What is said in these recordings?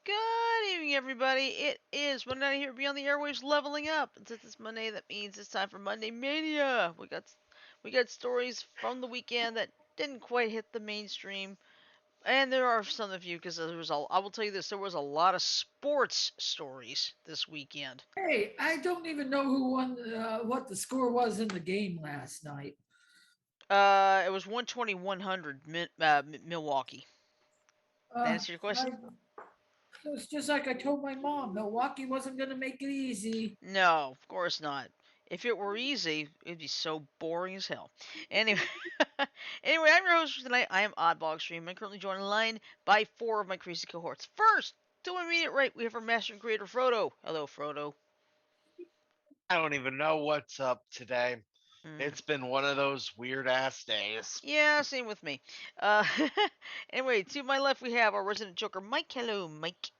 Good evening, everybody. It is Monday night here beyond the airwaves, leveling up. And since it's Monday, that means it's time for Monday Mania. We got stories from the weekend that didn't quite hit the mainstream, and there are some of you because I will tell you this: there was a lot of sports stories this weekend. Hey, I don't even know who won, what the score was in the game last night. It was 120-100 Milwaukee. That Uh, answer your question? it was just like I told my mom, Milwaukee wasn't going to make it easy. No, of course not. If it were easy, it'd be so boring as hell. Anyway, anyway, I'm your host for tonight. I am Oddball Extreme. I'm currently joined in line by four of my crazy cohorts. First, to my immediate right, we have our master and creator, Frodo. Hello, Frodo. I don't even know what's up today. Mm. It's been one of those weird ass days. Yeah, same with me. Uh, anyway, to my left, we have our resident Joker, Mike. Hello, Mike.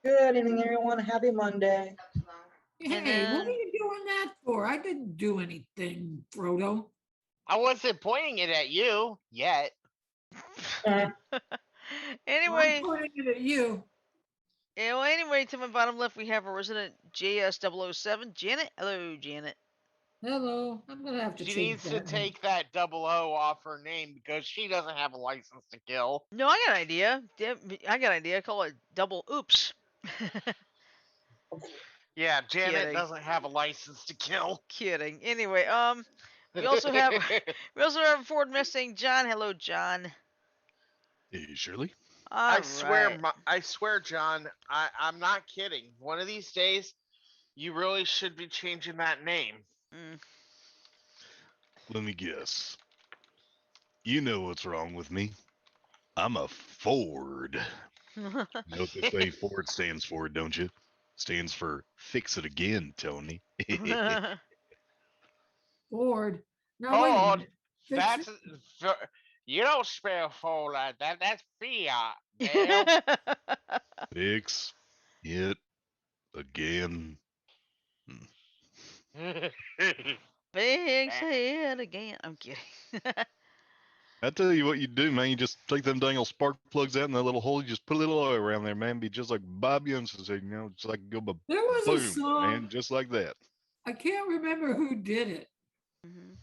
Good evening, everyone. Happy Monday. And Hey, what are then, you doing that for? I didn't do anything, Frodo. I wasn't pointing it at you yet. Uh, Well, I'm anyway, pointing it at you. yeah, well, anyway, to my bottom left, we have our resident JS007, Janet. Hello, Janet. Hello. I'm going to have to She change needs to that name. take that double O off her name because she doesn't have a license to kill. No, I got an idea. I got an idea. Call it double oops. Yeah, Janet Kidding. doesn't have a license to kill. Kidding. Anyway, we also have we also have Ford Mustang John. Hello, John. Hey, Shirley. All right. I swear, John, I'm not kidding. One of these days, you really should be changing that name. Mm. Let me guess. You know what's wrong with me. I'm a Ford. You know what they say Ford stands for, don't you? Stands for fix it again, Tony. Ford. Now, wait a Ford, minute. Fix that's it. you don't spell Ford like that. That's Fiat, damn. Fix it again. Fix it again. I'm kidding. I tell you what you do, man. You just take them dang old spark plugs out in that little hole. You just put a little oil around there, man. Be just like Bob Youngson said, just like go There was a boom, man, song. just like that. I can't remember who did it. Mhm.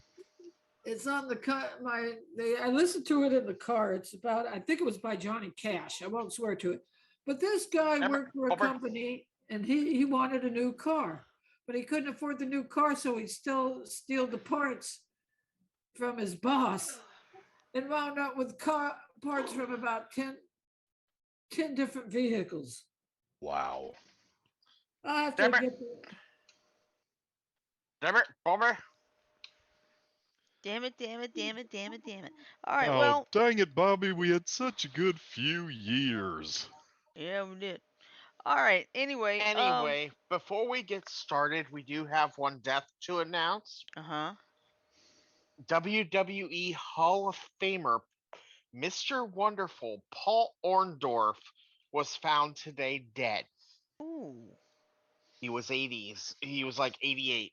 It's on the cut. I listened to it in the car. It's about, I think it was by Johnny Cash. I won't swear to it. But this guy worked for a Over. company and he wanted a new car, but he couldn't afford the new car, so he still steal the parts from his boss and wound up with car parts from about 10 different vehicles. Wow. I have to Damn it, get the, damn it, Bummer. Damn it! Damn it! Damn it! Damn it! Damn it! All right. Oh, Well, dang it, Bobby. We had such a good few years. yeah, we did. All right. Anyway, Anyway, before we get started, we do have one death to announce. Uh huh. WWE Hall of Famer Mr. Wonderful Paul Orndorff was found today dead. Ooh. He was 80s. He was like 88.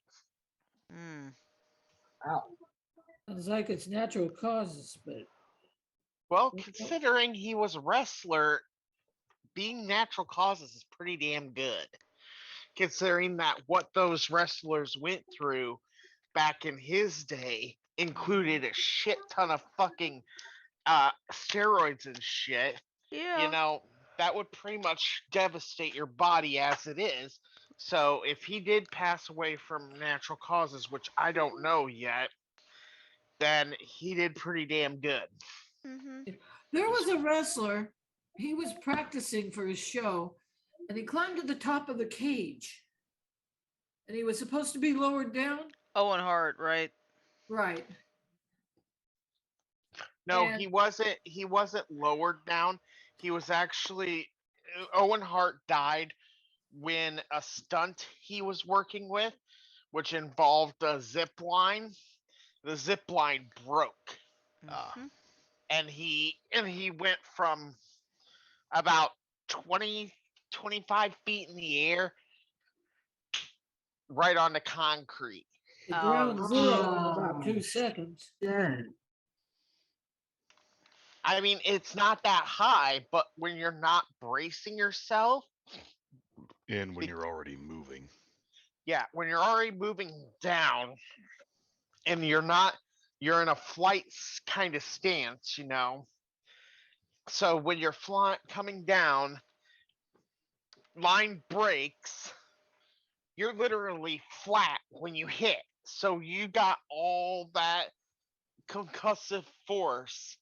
Hmm. wow. it's like it's natural causes, but Well, considering he was a wrestler, being natural causes is pretty damn good. Considering that what those wrestlers went through back in his day included a shit ton of fucking steroids and shit. You Yeah. know, that would pretty much devastate your body as it is. So if he did pass away from natural causes, which I don't know yet, then he did pretty damn good. Mhm. there was a wrestler. He was practicing for his show and he climbed to the top of the cage and he was supposed to be lowered down. Owen Hart, right? Right. No, And he wasn't lowered down. He was actually Owen Hart died when a stunt he was working with, which involved a zip line. The zip line broke, Ah, Mhm. and he went from about 20 25 feet in the air right on the concrete. The Ouch. ground zero in about 2 seconds. Yeah. I mean, it's not that high, but when you're not bracing yourself, And when Be- you're already moving. yeah, when you're already moving down and you're in a flight kind of stance, So when you're flying coming down, line breaks, you're literally flat when you hit. So you got all that concussive force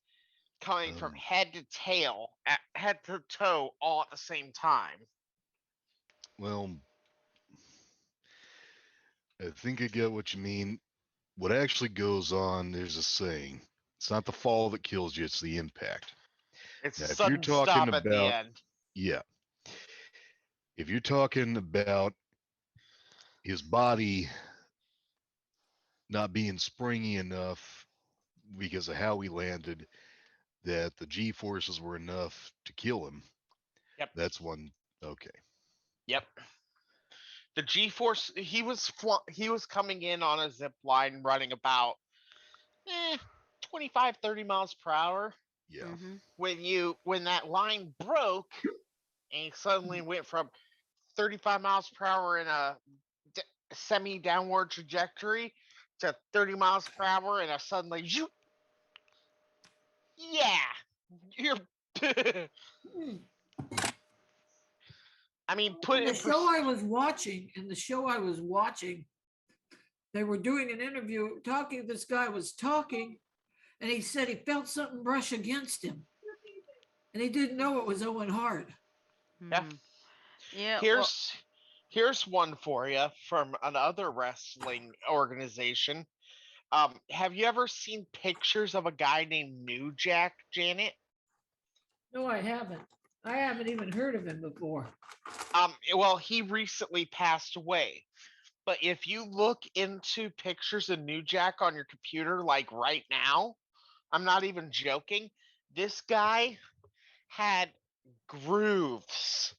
coming from Um, head to tail, head to toe, all at the same time. well, I think I get what you mean. What actually goes on, there's a saying. It's not the fall that kills you, it's the impact. It's Now, a if you're sudden talking stop at the about, end. yeah, if you're talking about his body not being springy enough because of how he landed, that the G forces were enough to kill him, Yep. that's one. Okay. Yep. The G-force. He was coming in on a zip line, running about 25, 30 miles per hour. Yeah. Mm-hmm. When that line broke, and he suddenly went from 35 miles per hour in a semi downward trajectory to 30 miles per hour and a suddenly you you're Hmm. I mean put In it the in show I was watching, they were doing an interview talking. This guy was talking, and he said he felt something brush against him, and he didn't know it was Owen Hart. yeah. Yeah. Well. Here's one for you from another wrestling organization. Have you ever seen pictures of a guy named New Jack, Janet? No, I haven't. I haven't even heard of him before. Well, he recently passed away. But if you look into pictures of New Jack on your computer, like right now, I'm not even joking. This guy had grooves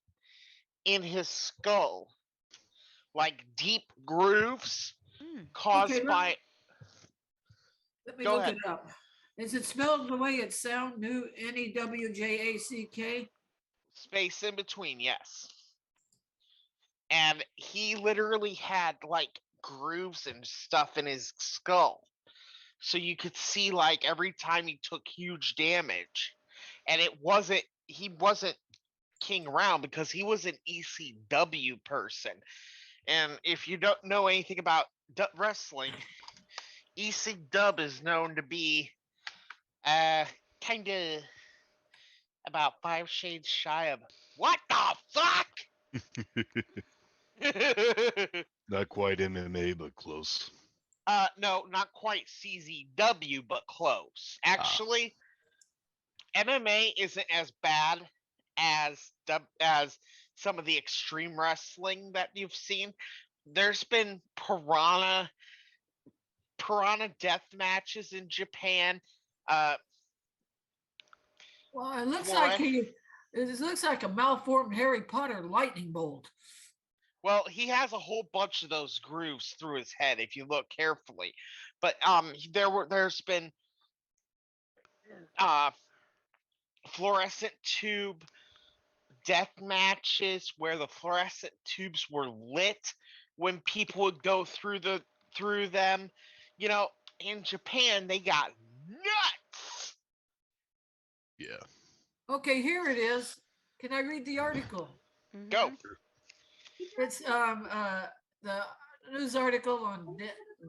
in his skull, like deep grooves Mm. Okay, caused by. let me Go look ahead. it up. Is it spelled the way it sounds? New Newjack? Space in between, yes. And he literally had like grooves and stuff in his skull. So you could see like every time he took huge damage. And he wasn't king around because he was an ECW person. And if you don't know anything about wrestling, ECW is known to be uh kind of about 5 shades shy of what the fuck? Not quite MMA, but close. No, not quite CZW, but close. Ah, Actually, MMA isn't as bad as some of the extreme wrestling that you've seen. There's been piranha death matches in Japan. Uh, Well, it looks like Flora. it looks like a malformed Harry Potter lightning bolt. Well, he has a whole bunch of those grooves through his head if you look carefully. But there's been uh fluorescent tube death matches where the fluorescent tubes were lit when people would go through them. You know, in Japan they got nuts. yeah. Okay, here it is. Can I read the article? Go. Mm-hmm. It's the news article on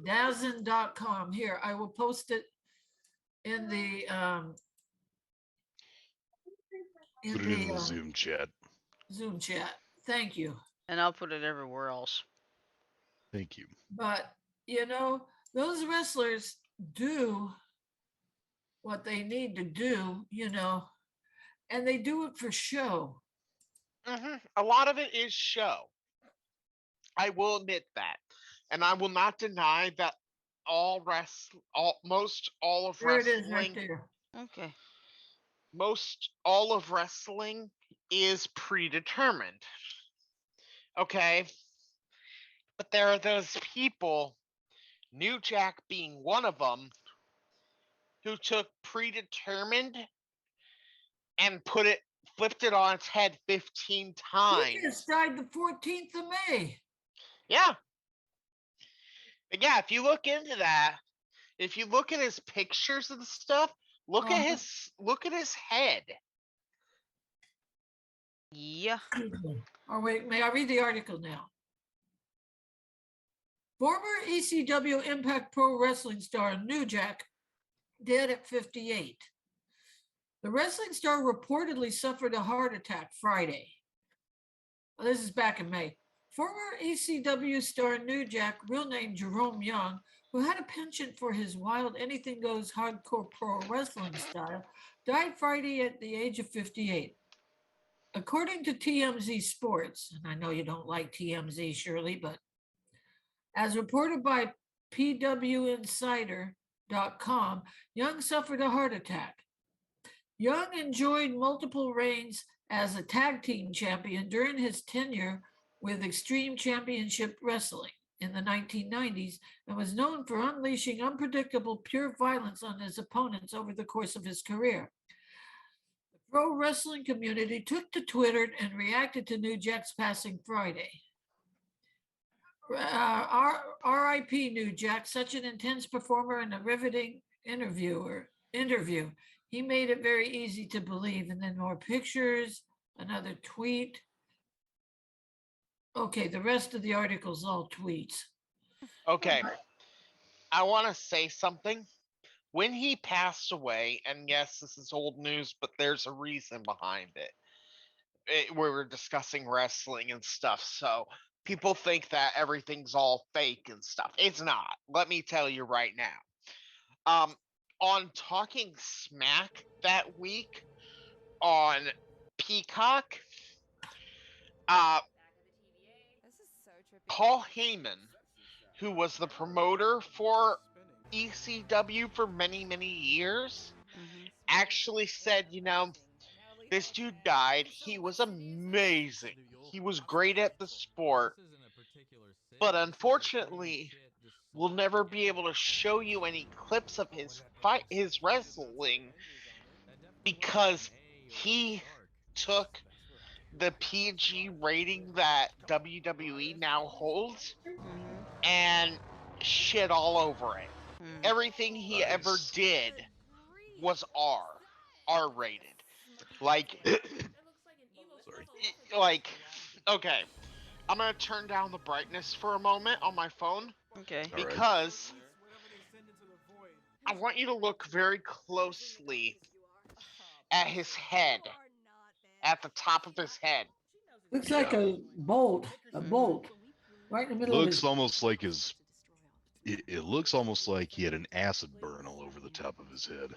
DAZN.com. Here, I will post it in the Put it in the Zoom chat. Zoom chat. Thank you. And I'll put it everywhere else. Thank you. But those wrestlers do what they need to do, and they do it for show. A lot of it is show. I will admit that, and I will not deny that most all of There it is right wrestling, there. Okay. most all of wrestling is predetermined. Okay, But there are those people, New Jack being one of them, who took predetermined and flipped it on its head 15 He times. just died the 14th of May. Yeah. But yeah, if you look into that, if you look at his pictures and stuff, look at his head. Yeah. Or wait, may I read the article now? Former ECW Impact Pro Wrestling star New Jack, dead at 58. The wrestling star reportedly suffered a heart attack Friday. Well, this is back in May. Former ECW star New Jack, real name Jerome Young, who had a penchant for his wild anything goes hardcore pro wrestling style, died Friday at the age of 58. According to TMZ Sports, and I know you don't like TMZ, Shirley, but as reported by PWInsider.com, Young suffered a heart attack. Young enjoyed multiple reigns as a tag team champion during his tenure with Extreme Championship Wrestling in the 1990s and was known for unleashing unpredictable pure violence on his opponents over the course of his career. The pro wrestling community took to Twitter and reacted to New Jack's passing Friday. R.I.P. New Jack, such an intense performer and a riveting interview. He made it very easy to believe. And then more pictures, another tweet. Okay, the rest of the article's all tweets. Okay. I want to say something. When he passed away, and yes, this is old news, but there's a reason behind it. We were discussing wrestling and stuff, so people think that everything's all fake and stuff. It's not. Let me tell you right now. On Talking Smack that week on Peacock, Paul Heyman, who was the promoter for ECW for many, many years, actually said, this dude died. He was amazing. He was great at the sport. But unfortunately, we'll never be able to show you any clips of his wrestling, because he took the PG rating that WWE now holds and shit all over it. Everything he ever did was R rated. Like, okay, I'm gonna turn down the brightness for a moment on my phone. Okay. Because I want you to look very closely at his head, at the top of his head. Looks like a bolt, right in the middle of his. Looks almost like it looks almost like he had an acid burn all over the top of his head.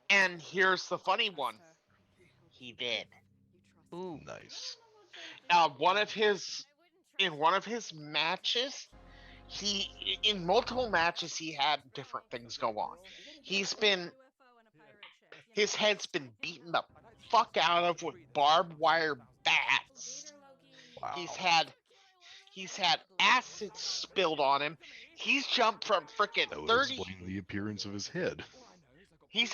And here's the funny one. He did. Ooh. Nice. In one of his matches, in multiple matches he had different things go on. His head's been beaten the fuck out of with barbed wire bats. Wow. He's had acid spilled on him. He's jumped from freaking That would 30. explain the appearance of his head. He's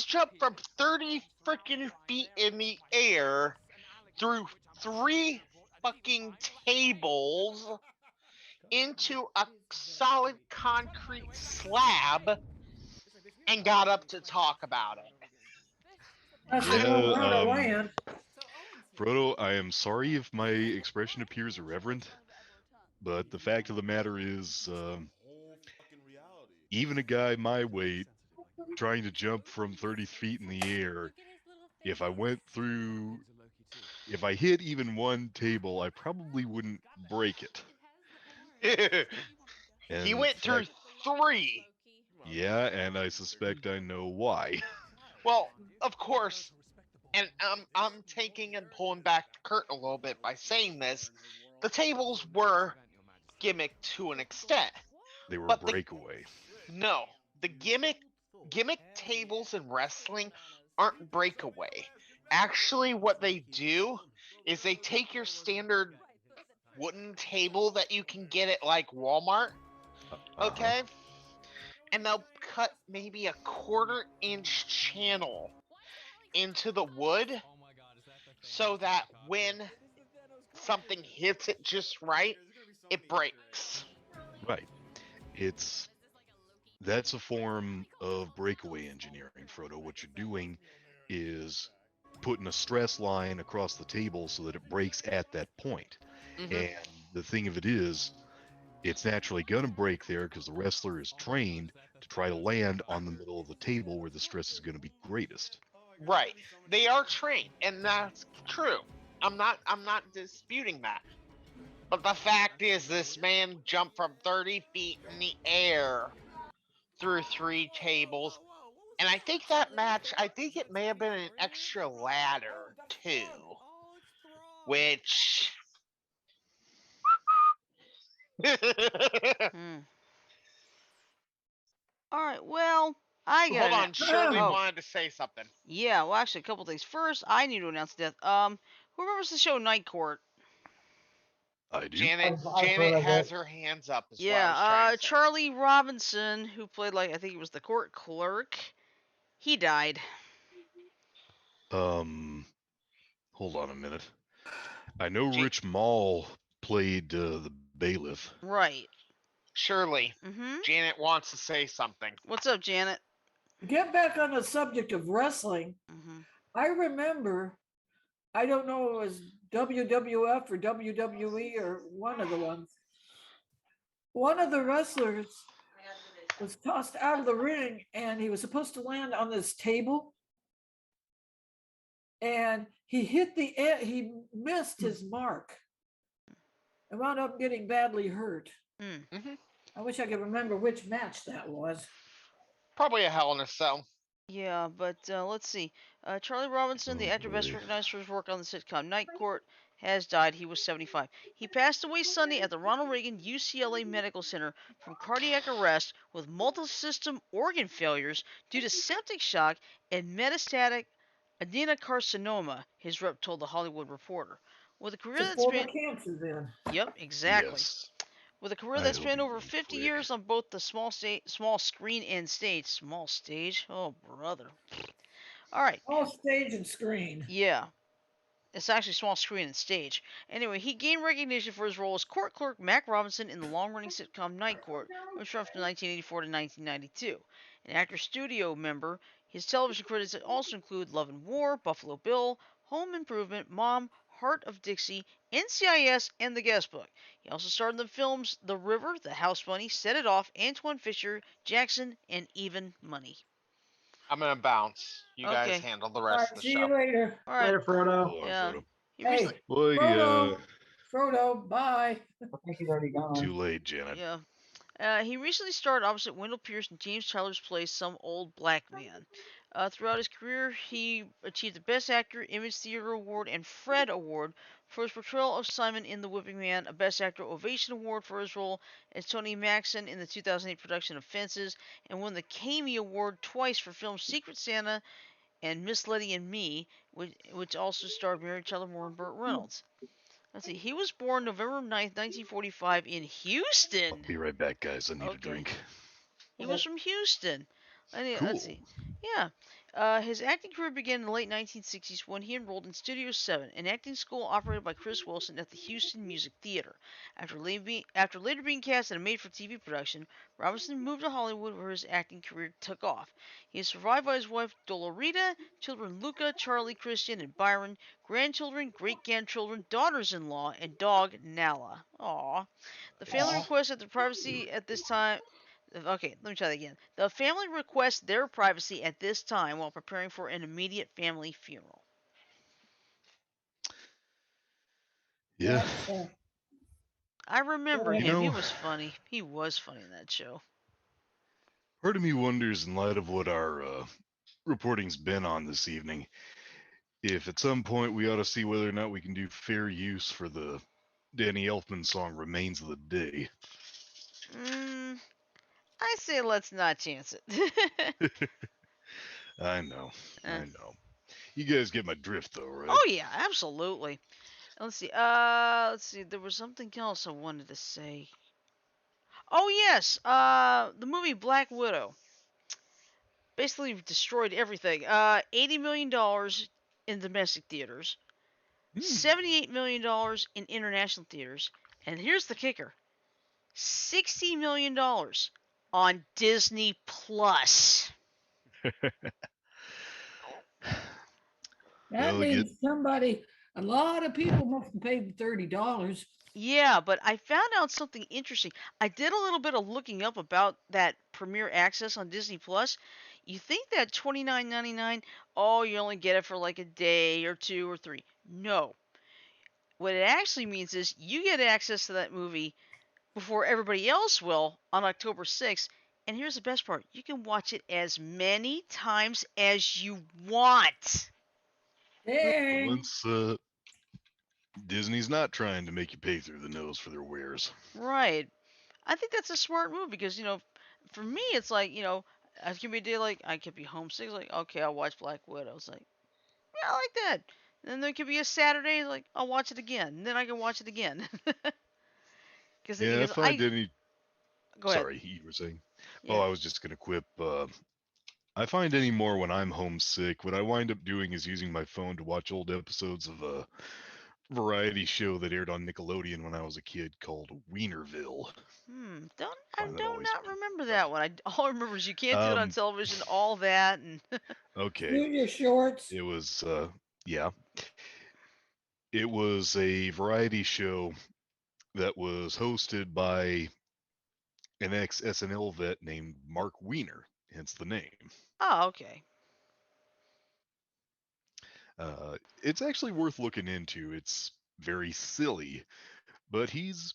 jumped from 30 freaking feet in the air through 3 fucking tables into a solid concrete slab and got up to talk about it. That's Yeah, the word of land. Frodo, I am sorry if my expression appears irreverent, but the fact of the matter is, even a guy my weight trying to jump from 30 feet in the air, if I hit even one table, I probably wouldn't break it. He went through 3. Yeah, and I suspect I know why. Well, of course, and I'm taking and pulling back the curtain a little bit by saying this. The tables were gimmick to an extent. They were But breakaway. No, the gimmick tables in wrestling aren't breakaway. Actually, what they do is they take your standard wooden table that you can get at like Walmart. Okay. And they'll cut maybe a 1/4 inch channel into the wood so that when something hits it just right, it breaks. Right. That's a form of breakaway engineering, Frodo. What you're doing is putting a stress line across the table so that it breaks at that point. Mm-hmm. And the thing of it is, it's naturally going to break there because the wrestler is trained to try to land on the middle of the table where the stress is going to be greatest. Right. They are trained, and that's true. I'm not disputing that. But the fact is this man jumped from 30 feet in the air through 3 tables. And I think that match, I think it may have been an extra ladder too. Which Hmm. All right. Well, I got hold an. on, Shirley Oh, wanted to say something. yeah. Well, actually, a couple things. First, I need to announce death. Who remembers the show Night Court? I do. Janet has her hands up is what I was trying Yeah. to say. Charlie Robinson, who played like I think it was the court clerk, he died. Hold on a minute. I know Ja- Rich Mall played the bailiff. Right. Shirley, Mm-hmm. Janet wants to say something. What's up, Janet? Get back on the subject of wrestling. Mm-hmm. I remember, I don't know, it was WWF or WWE or one of the ones. One of the wrestlers was tossed out of the ring and he was supposed to land on this table. And he missed his mark and wound up getting badly hurt. Mm. Mm-hmm. I wish I could remember which match that was. Probably a Hell in a Cell. Yeah, but let's see. Charlie Robinson, the Oh, actor best boy. recognized for his work on the sitcom Night Court, has died. He was 75. He passed away Sunday at the Ronald Reagan UCLA Medical Center from cardiac arrest with multi-system organ failures due to septic shock and metastatic adenocarcinoma, his rep told the Hollywood Reporter. With a career It's a that form of spanned... cancer then. Yep, exactly. Yes. With a career I that hope spanned he over wins 50 quick. years on both the small screen and stage. Small stage? Oh, brother. All right. All stage and screen. Yeah. It's actually small screen and stage. Anyway, he gained recognition for his role as court clerk Mac Robinson in the long-running sitcom Night Court, which ran from 1984 to 1992. An actor studio member, his television credits also include Love and War, Buffalo Bill, Home Improvement, Mom, Heart of Dixie, NCIS, and The Guest Book. He also starred in the films The River, The House Bunny, Set It Off, Antoine Fisher, Jackson, and Even Money. I'm gonna bounce. You guys Okay. handle the All rest right, of the see show. you later. All right. Later, Frodo. Hold on, Yeah. Frodo. He recently, Hey, Well, Frodo, bye. I think he's already gone. too late, Janet. yeah. He recently starred opposite Wendell Pierce in James Tyler's play Some Old Black Man. Throughout his career, he achieved the Best Actor, Image Theater Award, and Fred Award for his portrayal of Simon in The Whipping Man, a Best Actor Ovation Award for his role as Tony Maxon in the 2008 production of Fences, and won the Cammy Award twice for films Secret Santa and Miss Letty and Me, which also starred Mary Tyler Moore and Burt Reynolds. Let's see, he was born November 9th, 1945 in I'll Houston. be right back, guys. I need a Okay. drink. He was from Houston. Let's Cool. see. Yeah. His acting career began in the late 1960s when he enrolled in Studio 7, an acting school operated by Chris Wilson at the Houston Music Theater. After later being cast in a made-for-TV production, Robinson moved to Hollywood where his acting career took off. He is survived by his wife Dolorita, children Luca, Charlie, Christian, and Byron, grandchildren, great-grandchildren, daughters-in-law, and dog Nala. Aww. The family requests that the privacy at this time. Okay, let me try that again. The family requests their privacy at this time while preparing for an immediate family funeral. Yeah. I remember You him. He know- was funny. He was funny in that show. Part of me wonders, in light of what our reporting's been on this evening, if at some point we ought to see whether or not we can do fair use for the Danny Elfman song Remains of the Day. I say let's not chance it. I know. Eh. I know. You guys get my drift, though, right? Oh, yeah, absolutely. Let's see. Let's see. There was something else I wanted to say. Oh yes. The movie Black Widow basically destroyed everything. $80 million in domestic theaters, $78 million in international theaters, and here's the kicker: $60 million on Disney Plus. That Well, get means a lot of people must have paid $30. Yeah, but I found out something interesting. I did a little bit of looking up about that Premier Access on Disney Plus. You think that $29.99, oh, you only get it for like a day or two or three. No. What it actually means is you get access to that movie before everybody else will on October 6th. And here's the best part: you can watch it as many times as you want. Dang. once Disney's not trying to make you pay through the nose for their wares. Right. I think that's a smart move because, for me, it's like, I could be a day like I could be homesick. It's like, okay, I'll watch Black Widow. It's like, yeah, I like that. And then there could be a Saturday, like, I'll watch it again. And then I can watch it again. Because the thing Yeah, I is, find any. go ahead. Sorry, you were saying. Oh, Yeah. I was just gonna quip. I find anymore when I'm homesick, what I wind up doing is using my phone to watch old episodes of a variety show that aired on Nickelodeon when I was a kid called Wienerville. I Find that do always not remember funny. that one. All I remember is you can't do it on Um, television, all that. And okay, Junior shorts. it was yeah, it was a variety show that was hosted by an ex SNL vet named Mark Wiener, hence the name. oh, okay. It's actually worth looking into. It's very silly, but he's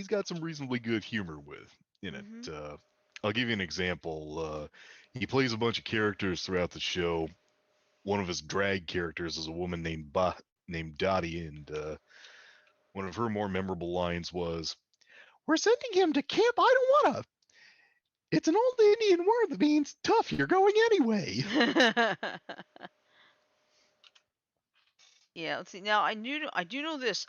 got some reasonably good humor with in it. Hmm. I'll give you an example. He plays a bunch of characters throughout the show. One of his drag characters is a woman named Dottie, and one of her more memorable lines was, "We're sending him to camp. I don't wanna. It's an old Indian word that means tough. You're going anyway." Yeah, let's see. Now I do know this.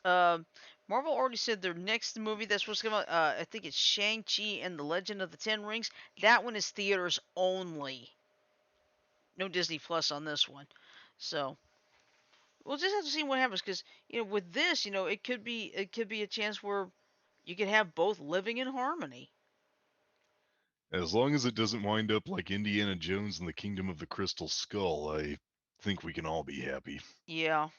Marvel already said their next movie that's supposed to come out. I think it's Shang Chi and the Legend of the Ten Rings. That one is theaters only. No Disney Plus on this one. So we'll just have to see what happens because with this it could be a chance where you could have both living in harmony. As long as it doesn't wind up like Indiana Jones and the Kingdom of the Crystal Skull, I think we can all be happy. Yeah.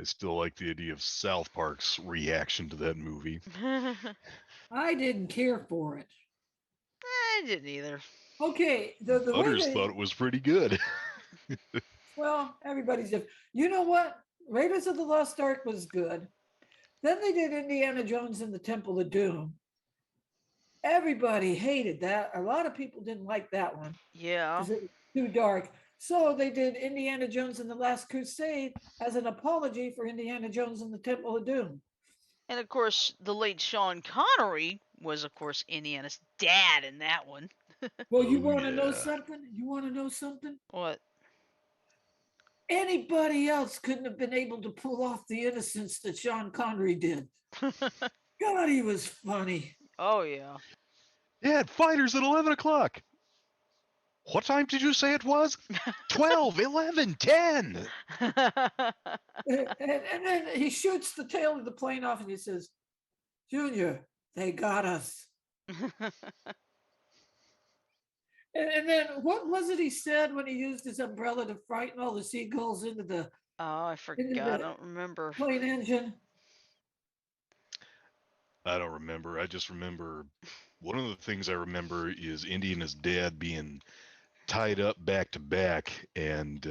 I still like the idea of South Park's reaction to that movie. I I didn't care for it. didn't either. Okay, the way Others thought it was pretty good. everybody's different. You know what? Raiders of the Lost Ark was good. Then they did Indiana Jones and the Temple of Doom. Everybody hated that. A lot of people didn't like that one Yeah. because it was too dark. So they did Indiana Jones and the Last Crusade as an apology for Indiana Jones and the Temple of Doom. And of course, the late Sean Connery was, of course, Indiana's dad in that one. Well, you Oh want to know yeah. something? You want to know something? What? Anybody else couldn't have been able to pull off the innocence that Sean Connery did. God, he was funny. Oh yeah. Dad, fighters at 11 o'clock. What time did you say it was? 12, 11, 10. And then he shoots the tail of the plane off and he says, Junior, they got us. And then what was it he said when he used his umbrella to frighten all the seagulls into the Oh, I forgot. I don't remember. plane engine? I don't remember. I just remember one of the things I remember is Indiana's dad being tied up back to back and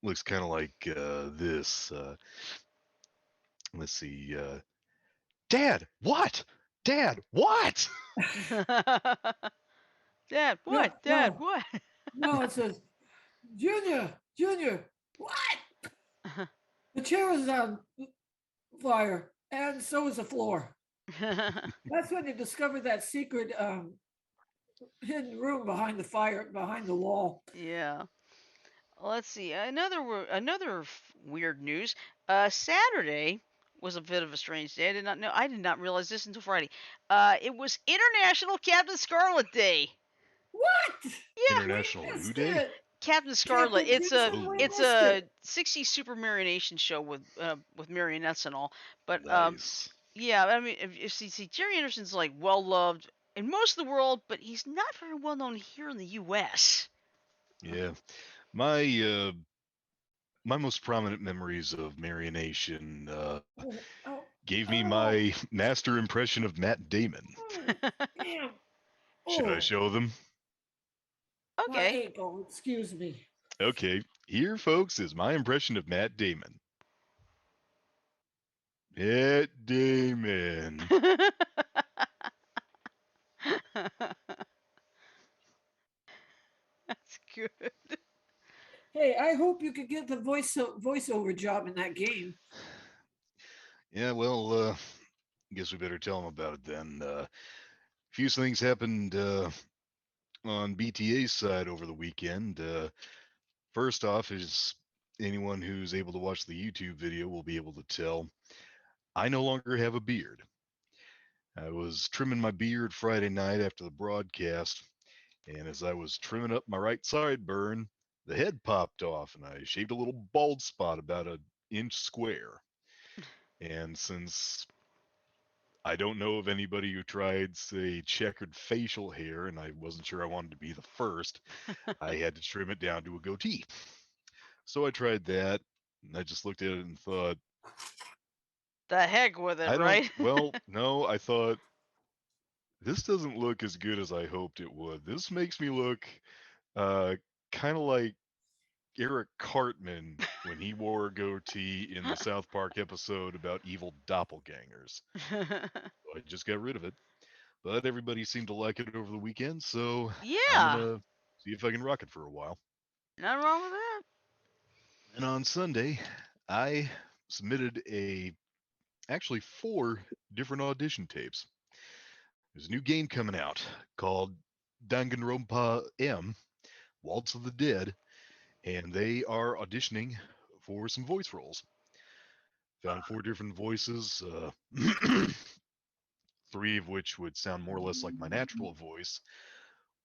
looks kind of like this. Let's see. Dad, what? Dad, what? Dad, No, what? Dad, no, what? no, it says, Junior, what? The chair is on fire, and so is the floor. That's when you discover that secret hidden room behind the fire, behind the wall. Yeah. Let's see. Another weird news. Saturday was a bit of a strange day. I did not realize this until Friday. It was International Captain Scarlet Day. What? Yeah, We International Who missed Day? it. Captain Scarlet. Captain Crimson, Oh, we It's missed a it. 60s super marionation show with marionettes and all. But nice. yeah, I mean, if you see, Jerry Anderson's like well loved in most of the world, but he's not very well known here in the U.S. Yeah. My my most prominent memories of Marionation Oh, oh, gave me oh, my master impression of Matt Damon. oh, damn. Should I Oh, show them? my Okay. ankle. Excuse me. Okay, here, folks, is my impression of Matt Damon. Matt Damon. That's good. Hey, I hope you could get the voiceover job in that game. Yeah, well, guess we better tell him about it then. Few things happened on BTA's side over the weekend. First off, is anyone who's able to watch the YouTube video will be able to tell I no longer have a beard. I was trimming my beard Friday night after the broadcast, and as I was trimming up my right sideburn, the head popped off and I shaved a little bald spot about an inch square. And since I don't know of anybody who tried, say, checkered facial hair, and I wasn't sure I wanted to be the first, I had to trim it down to a goatee. So I tried that, and I just looked at it and thought, The heck with it, I don't, right? well, no, I thought, this doesn't look as good as I hoped it would. This makes me look uh, kind of like Eric Cartman when he wore a goatee in the South Park episode about evil doppelgangers. So I just got rid of it. But everybody seemed to like it over the weekend, so I'm Yeah, gonna see if I can rock it for a while. nothing wrong with that. And on Sunday, I submitted actually 4 different audition tapes. There's a new game coming out called Danganronpa M, Waltz of the Dead, and they are auditioning for some voice roles. Found 4 different voices, 3 of which would sound more or less like my natural voice.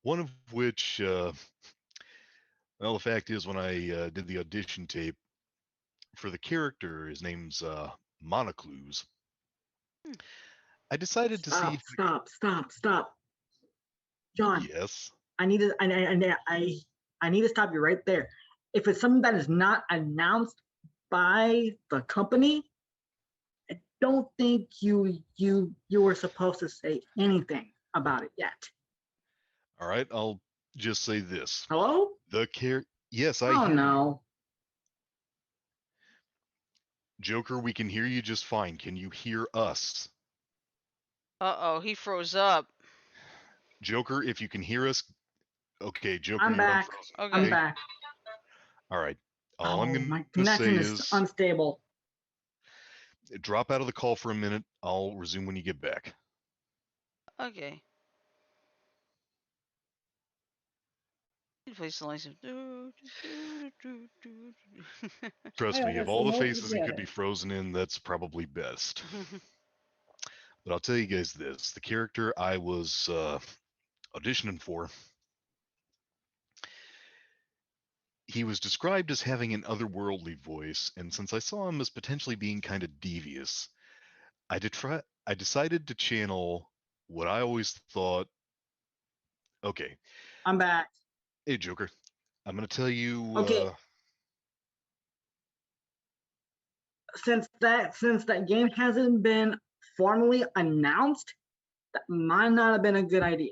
One of which, well, the fact is, when I did the audition tape for the character, his name's Monoclues. Hmm. I decided to see. Stop. John, Yes. I need to I need to stop you right there. If it's something that is not announced by the company, I don't think you were supposed to say anything about it yet. All right. I'll just say this. Hello? The character. Yes, I Oh hear you. no. Joker, we can hear you just fine. Can you hear us? Uh-oh, he froze up. Joker, if you can hear us, okay, Joker, I'm you're back. unfrozen. Okay. I'm back. All right. All I'm Oh, going my to say connection is is unstable. drop out of the call for a minute. I'll resume when you get back. Okay. Please select some. Trust me, of That's all the the hope you faces he get could it. be frozen in, that's probably best. But I'll tell you guys this: the character I was auditioning for, he was described as having an otherworldly voice, and since I saw him as potentially being kind of devious, I decided to channel what I always thought. Okay, I'm back. hey Joker, I'm gonna tell you. Okay, since that game hasn't been formally announced, that might not have been a good idea.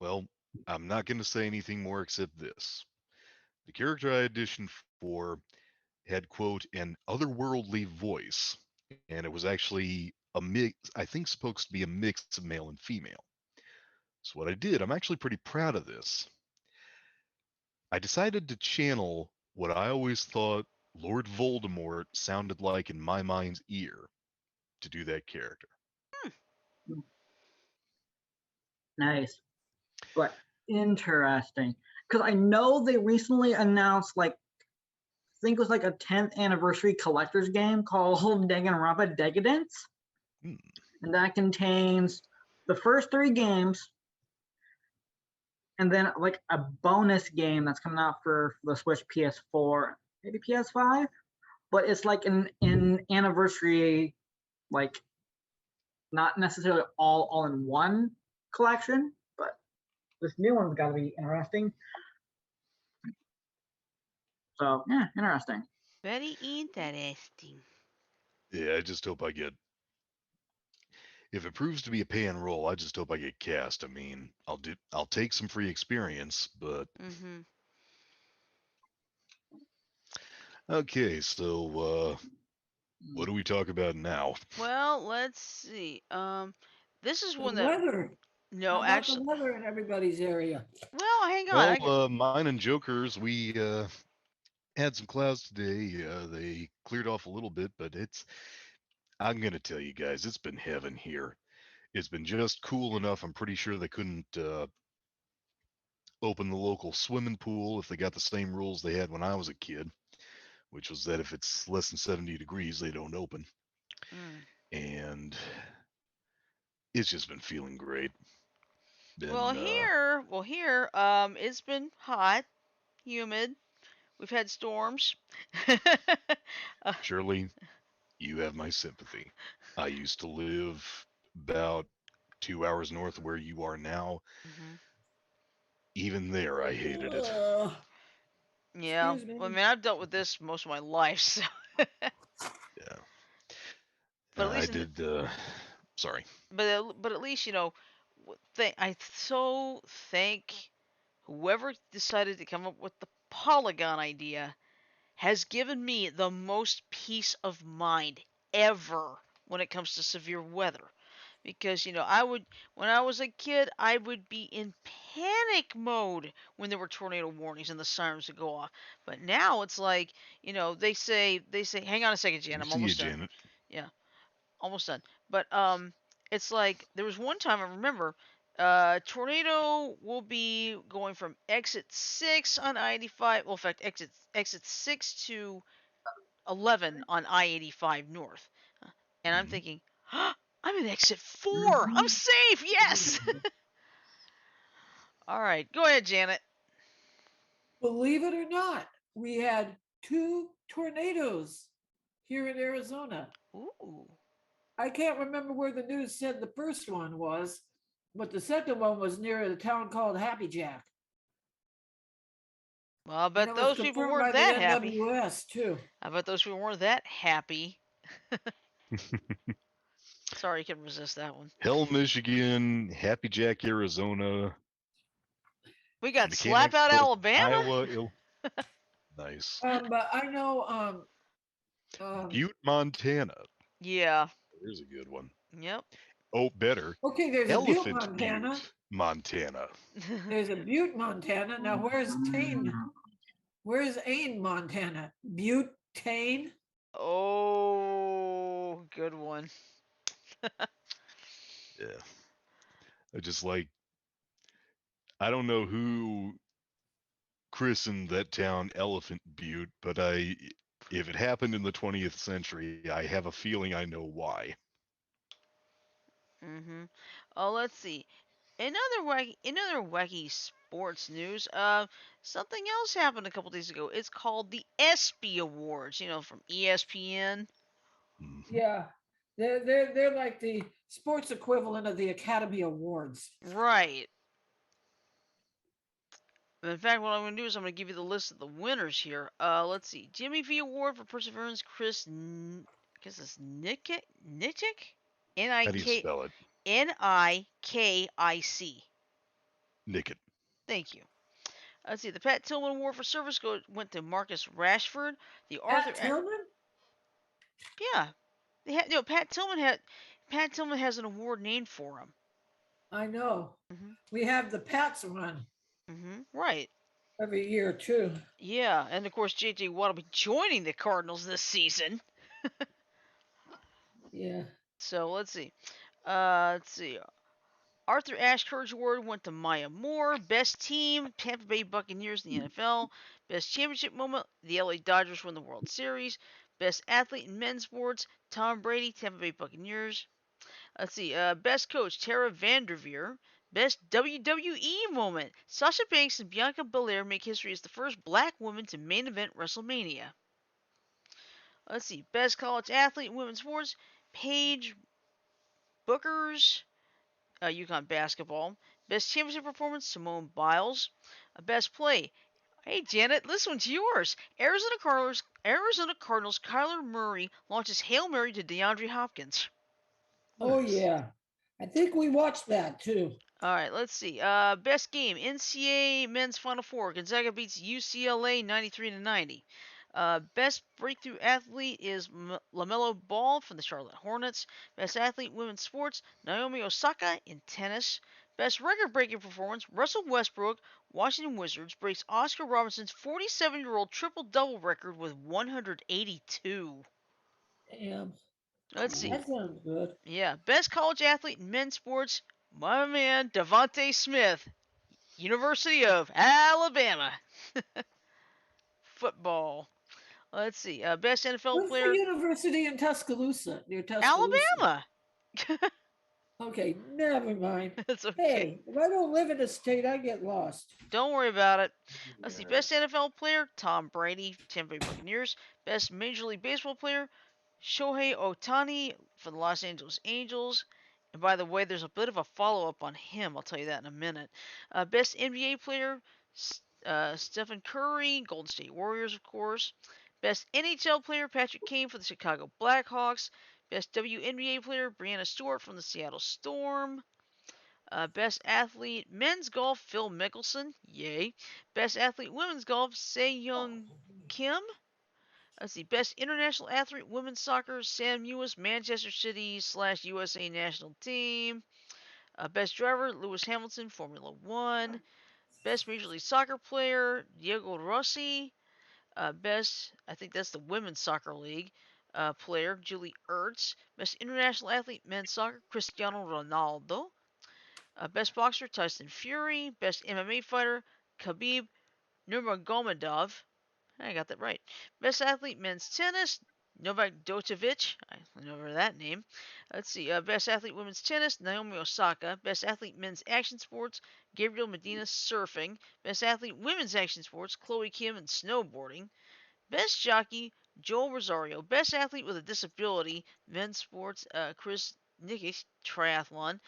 Well, I'm not gonna say anything more except this: the character I auditioned for had quote an otherworldly voice, and it was actually a mix. I think supposed to be a mix of male and female. So what I did, I'm actually pretty proud of this. I decided to channel what I always thought Lord Voldemort sounded like in my mind's ear to do that character. Nice, but interesting because I know they recently announced like think it was like a 10th anniversary collector's game called Danganronpa Decadence, Hmm. and that contains the first 3 games, and then like a bonus game that's coming out for the Switch, PS4, maybe PS5. But it's like an anniversary, like not necessarily all in one collection, but this new one's got to be interesting. So yeah, interesting. Very interesting. Yeah, I just hope I get. If it proves to be a pay and roll, I just hope I get cast. I mean, I'll take some free experience, but Mm-hmm. okay. So, what do we talk about now? Well, let's see. This is The one that weather. How no, about the actually. weather in everybody's area? Well, hang on. Well, I get. mine and Joker's, we had some clouds today. They cleared off a little bit, but I'm gonna tell you guys, it's been heaven here. It's been just cool enough. I'm pretty sure they couldn't open the local swimming pool if they got the same rules they had when I was a kid, which was that if it's less than 70 degrees, they don't open. Mm. And it's just been feeling great. Well, Been here, it's been hot, humid. We've had storms. uh, Shirley, you have my sympathy. I used to live about 2 hours north of where you are now. mhm. Even there, I hated it. Yeah. Excuse Well, I me. mean, I've dealt with this most of my life, so. Yeah, But at I least in the, did. Sorry. but at least I so thank whoever decided to come up with the polygon idea has given me the most peace of mind ever when it comes to severe weather. Because, when I was a kid, I would be in panic mode when there were tornado warnings and the sirens would go off. But now it's like, hang on a second, Jan, We I'm see you, almost done. Janet. Yeah, almost done. But it's like there was one time I remember, tornado will be going from exit 6 on I-85. Well, in fact, exit 6 to 11 on I-85 north. And I'm Mhm. thinking, I'm in exit 4. I'm safe. Yes. All right, go ahead, Janet. Believe it or not, we had 2 tornadoes here in Arizona. Ooh. I can't remember where the news said the first one was, but the second one was near a town called Happy Jack. Well, I And bet it was those people confirmed weren't by the that happy. NWS too. I bet those people weren't that happy. Sorry, I couldn't resist that one. Hell, Michigan, Happy Jack, Arizona, We got Slap Out Mechanicsville, Alabama. Iowa. Nice. But I know Butte, Montana. Yeah. There's a good one. Yep. Oh, better. okay, there's a Butte, Elephant Montana. Butte, Montana. There's a Butte, Montana. Now where's Tane? Where's Ain, Montana? Butte, Tane? Oh, good one. Yeah. I just like, I don't know who christened that town Elephant Butte, but if it happened in the 20th century, I have a feeling I know why. Mhm. Oh, let's see. In other wacky sports news, something else happened a couple days ago. It's called the ESPY Awards. From ESPN. Mhm. Yeah. They're like the sports equivalent of the Academy Awards. Right. In fact, what I'm going to do is I'm going to give you the list of the winners here. Let's see. Jimmy V Award for Perseverance, I guess it's Nikic? N I How do you K spell it? Nikic. Nicket. Thank you. Let's see. The Pat Tillman Award for Service went to Marcus Rashford. The Pat Arthur. Tillman? Yeah. Pat Tillman has an award named for him. I know. Mhm. We have the Pats run Mhm. Right. every year too. Yeah, and of course JJ Watt will be joining the Cardinals this season. Yeah. So let's see. Let's see. Arthur Ashe Courage Award went to Maya Moore. Best team, Tampa Bay Buccaneers in the NFL. Best championship moment, the LA Dodgers won the World Series. Best athlete in men's sports, Tom Brady, Tampa Bay Buccaneers. Let's see. Best coach, Tara Vanderveer. Best WWE moment, Sasha Banks and Bianca Belair make history as the first black woman to main event WrestleMania. Let's see. Best college athlete in women's sports, Paige Bookers, UConn basketball. Best championship performance, Simone Biles. Best play. Hey Janet, this one's yours. Arizona Cardinals Kyler Murray launches Hail Mary to DeAndre Hopkins. Oh Nice. yeah, I think we watched that too. All right, let's see. Best game, NCAA Men's Final Four. Gonzaga beats UCLA 93-90. Best breakthrough athlete is LaMelo Ball from the Charlotte Hornets. Best athlete women's sports, Naomi Osaka in tennis. Best record-breaking performance, Russell Westbrook, Washington Wizards breaks Oscar Robinson's 47-year-old triple-double record with 182. Damn, Let's see. that sounds good. Yeah, best college athlete in men's sports, my man Devontae Smith, University of Alabama. Football. Let's see. Best NFL What's the player, university in Tuscaloosa? Near Tuscaloosa. Alabama. Okay, never mind. That's okay. Hey, if I don't live in a state, I get lost. Don't worry about it. Let's see. Best NFL player, Tom Brady, Tampa Bay Buccaneers. Best Major League Baseball player, Shohei Ohtani for the Los Angeles Angels. And by the way, there's a bit of a follow up on him. I'll tell you that in a minute. Best NBA player, Stephen Curry, Golden State Warriors, of course. Best NHL player, Patrick Kane for the Chicago Blackhawks. Best WNBA player, Brianna Stewart from the Seattle Storm. Best athlete, men's golf, Phil Mickelson. Yay. Best athlete, women's golf, Se-Young Kim. Let's see. Best international athlete, women's soccer, Sam Mewis, Manchester City / USA national team. Best driver, Lewis Hamilton, Formula One. Best Major League Soccer player, Diego Rossi. Best, I think that's the Women's Soccer League player, Julie Ertz. Best international athlete, men's soccer, Cristiano Ronaldo. Best boxer, Tyson Fury. Best MMA fighter, Khabib Nurmagomedov. I got that right. Best athlete, men's tennis, Novak Djokovic. I remember that name. Let's see. Best athlete, women's tennis, Naomi Osaka. Best athlete, men's action sports, Gabriel Medina, surfing. Best athlete, women's action sports, Chloe Kim, and snowboarding. Best jockey, Joel Rosario. Best athlete with a disability, men's sports, Chris Nikic, triathlon.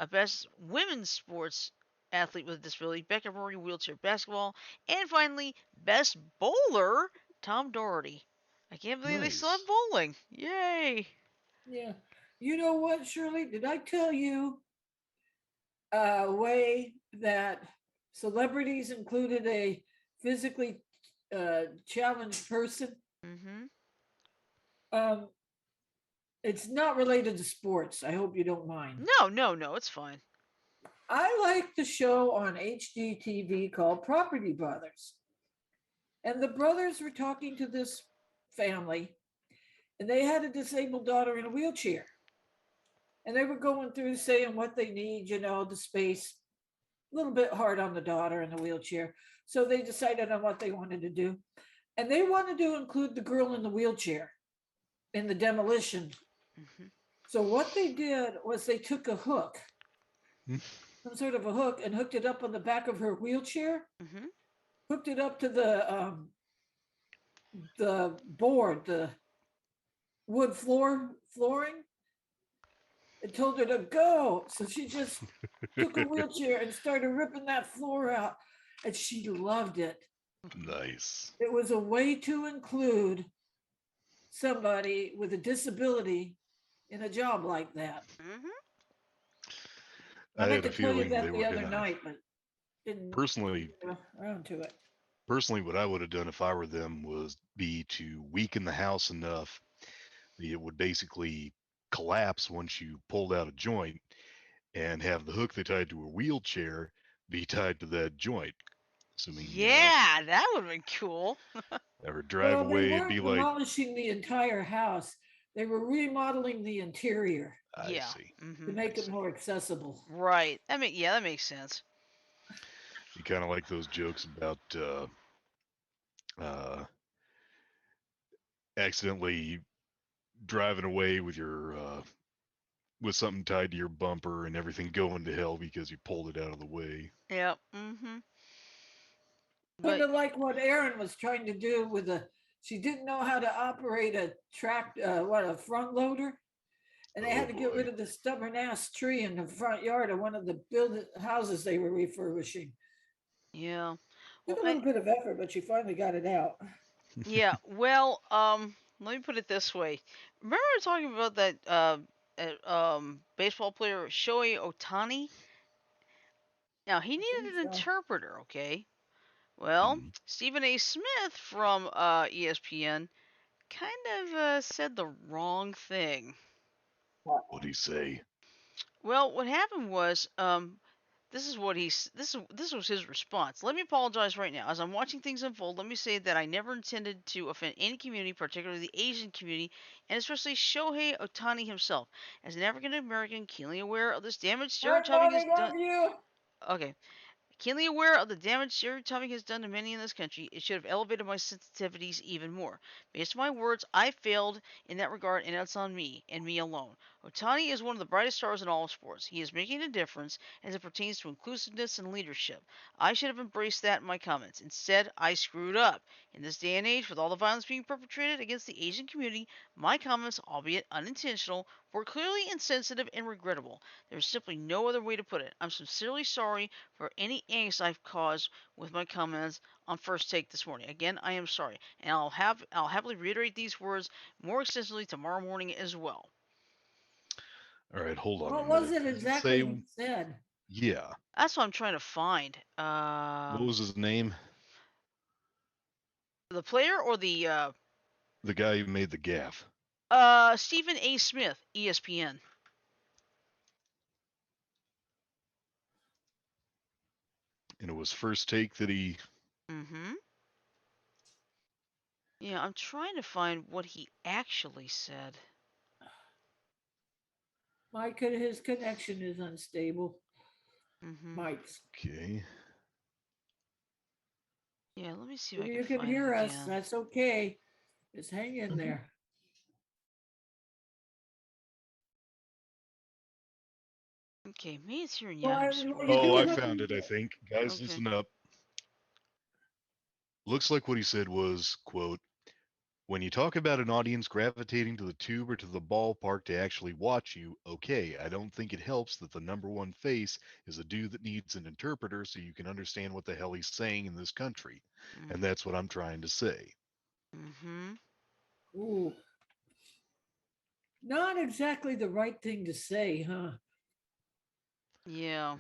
Best women's sports athlete with a disability, Becca Murray, wheelchair basketball. And finally, best bowler, Tom Doherty. I can't believe they still have Nice. bowling. Yay! Yeah. You know what, Shirley? Did I tell you a way that celebrities included a physically challenged person? Mm-hmm. Um, it's not related to sports. I hope you don't mind. No, it's fine. I like the show on HGTV called Property Brothers. And the brothers were talking to this family, and they had a disabled daughter in a wheelchair. And they were going through saying what they need, the space, a little bit hard on the daughter in the wheelchair. So they decided on what they wanted to do. And they wanted to include the girl in the wheelchair in the demolition. Mm-hmm. So what they did was they took a hook, some sort of a hook, and hooked it up on the back of her wheelchair, Mm-hmm. hooked it up to the board, the wood flooring, and told her to go. So she just took a wheelchair and started ripping that floor out, and she loved it. Nice. It was a way to include somebody with a disability in a job like that. Mm-hmm. I I meant had a to tell you feeling they that were the other gonna. night, but didn't Personally, get around to it. what I would have done if I were them was be to weaken the house enough that it would basically collapse once you pulled out a joint, and have the hook they tied to a wheelchair be tied to that joint. Assuming Yeah, that would have been cool. ever drive Well, they away and weren't be like, demolishing the entire house. They were remodeling the interior I Yeah. see. to Mm-hmm. make I it see. more accessible. Right. That makes sense. You kind of like those jokes about uh, accidentally driving away with your with something tied to your bumper and everything going to hell because you pulled it out of the way. Yep. Mm-hmm. Kind But of like what Erin was trying to do with a. She didn't know how to operate a a front loader, and they Oh had to get rid boy. of the stubborn ass tree in the front yard of one of the houses they were refurbishing. yeah. Took Well, a little bit of effort, but she finally got it out. yeah. Well, let me put it this way. Remember we were talking about that baseball player Shohei Otani? Now he I think needed an so. interpreter. Okay. Well, Mhm. Stephen A. Smith from ESPN kind of said the wrong thing. What'd he say? Well, what happened was, this was his response. Let me apologize right now. As I'm watching things unfold, let me say that I never intended to offend any community, particularly the Asian community, and especially Shohei Otani himself. As an African American, keenly aware of this damage I'm stereotyping has loving done. of you. Okay. Keenly aware of the damage stereotyping has done to many in this country, it should have elevated my sensitivities even more. Based on my words, I failed in that regard, and that's on me, and me alone. Otani is one of the brightest stars in all of sports. He is making a difference as it pertains to inclusiveness and leadership. I should have embraced that in my comments. Instead, I screwed up. In this day and age, with all the violence being perpetrated against the Asian community, my comments, albeit unintentional, were clearly insensitive and regrettable. There is simply no other way to put it. I'm sincerely sorry for any angst I've caused with my comments on First Take this morning. Again, I am sorry, and I'll happily reiterate these words more extensively tomorrow morning as well. All right, hold on a What was minute. it Does it exactly say? he said? Yeah. That's what I'm trying to find. What was his name? The player or the The guy who made the gaff. Stephen A. Smith, ESPN. And it was First Take that he. Mm-hmm. Yeah, I'm trying to find what he actually said. His connection is unstable. Mm-hmm. Mike's. Okay. Yeah, let me see if If I can you can find it hear us, again. that's okay. Just hang in Mhm. there. Okay, maybe it's here in Well, Yahoo you Sports. Oh, do I have found it, I think. Guys, Okay. listen up. Looks like what he said was, quote, when you talk about an audience gravitating to the tube or to the ballpark to actually watch you, okay, I don't think it helps that the number one face is a dude that needs an interpreter so you can understand what the hell he's saying in this country. And that's what I'm trying to say. Mm-hmm. ooh, not exactly the right thing to say, huh? Yeah.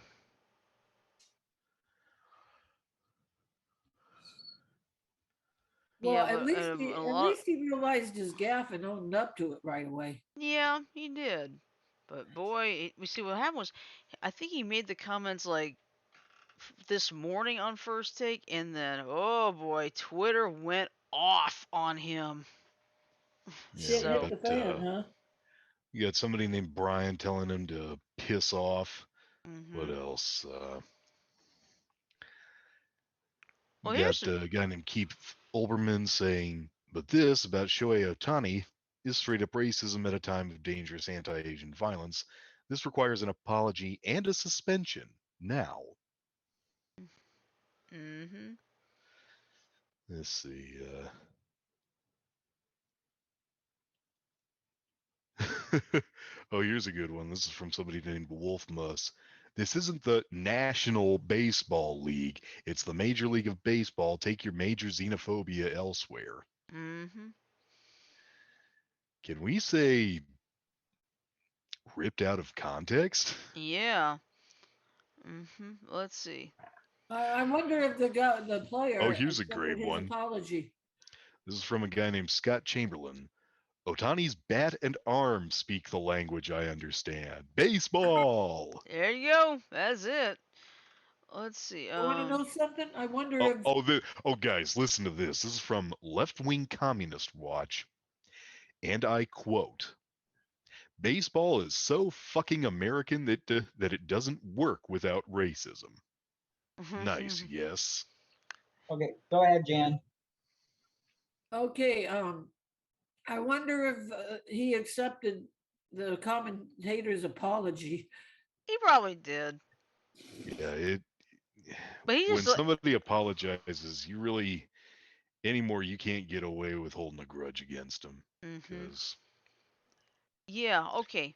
Well, Yeah, but a at lot. least he realized his gaffe and owned up to it right away. Yeah, he did. But boy, we see what happened was, I think he made the comments like this morning on First Take, and then oh boy, Twitter went off on him. Yeah, Shit we hit So, the got fan, huh? you got somebody named Brian telling him to piss off. What hmm else? well, Got here's the a guy named Keith Olbermann saying, but this about Shohei Otani is straight up racism at a time of dangerous anti Asian violence. This requires an apology and a suspension now. hmm Let's see. Oh, here's a good one. This is from somebody named Wolf Muss. This isn't the National Baseball League. It's the Major League of Baseball. Take your major xenophobia elsewhere. hmm Can we say ripped out of context? yeah. Let's see. I wonder if the Oh, player here's a accepted great his one. apology. This is from a guy named Scott Chamberlain. Otani's bat and arm speak the language I understand. Baseball. There you go. That's it. Let's see. You want to know something? I wonder Oh, if oh, guys, listen to this. This is from Left Wing Communist Watch. and I quote, "Baseball is so fucking American that it doesn't work without racism." Nice, yes. Okay, go ahead, Jan. Okay, I wonder if he accepted the commentator's apology. He probably did, Yeah, it but he when just somebody apologizes, you really anymore you can't get away with holding a grudge against them mm-hmm. because Yeah, okay.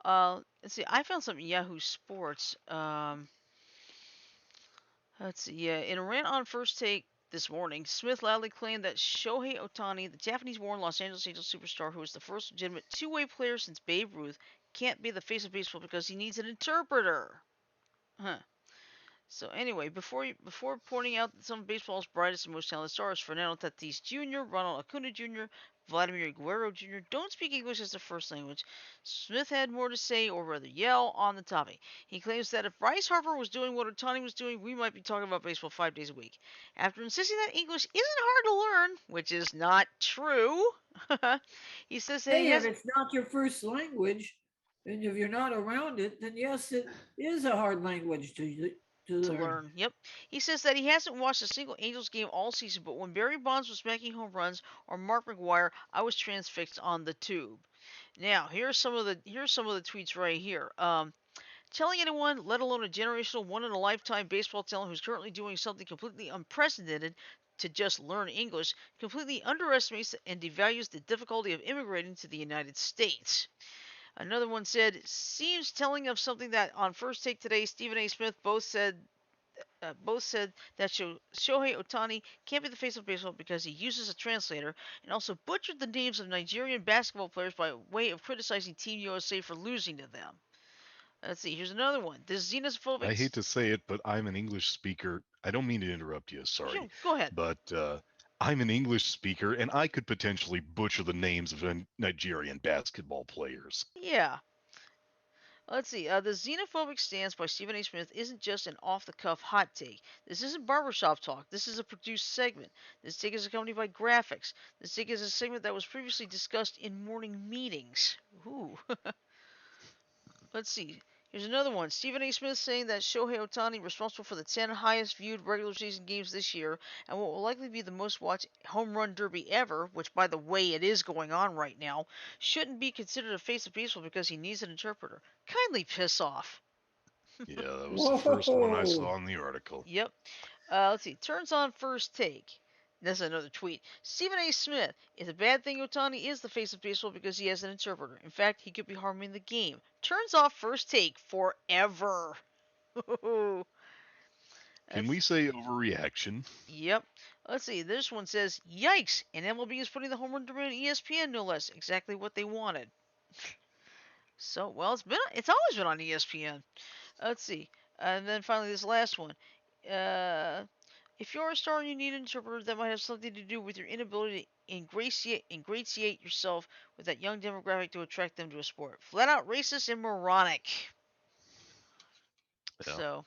Let's see. I found something Yahoo Sports. Let's see. Yeah, in a rant on First Take this morning, Smith loudly claimed that Shohei Ohtani, the Japanese-born Los Angeles Angels superstar who was the first legitimate two-way player since Babe Ruth, can't be the face of baseball because he needs an interpreter. Huh. So anyway, before pointing out some of baseball's brightest and most talented stars, Fernando Tatis Jr., Ronald Acuna Jr., Vladimir Guerrero Jr. don't speak English as their first language, Smith had more to say, or rather yell, on the topic. He claims that if Bryce Harper was doing what Otani was doing, we might be talking about baseball 5 days a week. After insisting that English isn't hard to learn, which is not true, he says that he Hey, if has it's not your first language, and if you're not around it, then yes, it is a hard language to to learn. learn. Yep. He says that he hasn't watched a single Angels game all season, but when Barry Bonds was making home runs or Mark McGwire, I was transfixed on the tube. Now, here's some of the tweets right here. Telling anyone, let alone a generational one in a lifetime baseball talent who's currently doing something completely unprecedented to just learn English, completely underestimates and devalues the difficulty of immigrating to the United States. Another one said, seems telling of something that on First Take today, Stephen A. Smith both said that Shohei Ohtani can't be the face of baseball because he uses a translator, and also butchered the names of Nigerian basketball players by way of criticizing Team USA for losing to them. Let's see, here's another one. This I xenophobic. hate to say it, but I'm an English speaker. I don't mean to interrupt you, sorry, Go ahead. but I'm an English speaker, and I could potentially butcher the names of Nigerian basketball players. Yeah. Let's see. The xenophobic stance by Stephen A. Smith isn't just an off the cuff hot take. This isn't barbershop talk. This is a produced segment. This take is accompanied by graphics. This take is a segment that was previously discussed in morning meetings. Ooh. Let's see. Here's another one. Stephen A. Smith saying that Shohei Ohtani responsible for the 10 highest viewed regular season games this year and what will likely be the most watched home run derby ever, which by the way it is going on right now, shouldn't be considered a face of baseball because he needs an interpreter. Kindly piss off. Yeah, that was the first one I Whoa! saw in the article. Yep. Let's see. Turns on first take. That's another tweet. Stephen A. Smith. It's a bad thing Otani is the face of baseball because he has an interpreter. In fact, he could be harming the game. Turns off first take forever. Can That's we say overreaction? yep. Let's see. This one says, "Yikes!" And MLB is putting the home run derby on ESPN, no less. Exactly what they wanted. So well, it's always been on ESPN. Let's see. And then finally, this last one. Uh, If you're a star and you need an interpreter, that might have something to do with your inability to ingratiate yourself with that young demographic to attract them to a sport. Flat out racist and moronic. Yeah. So,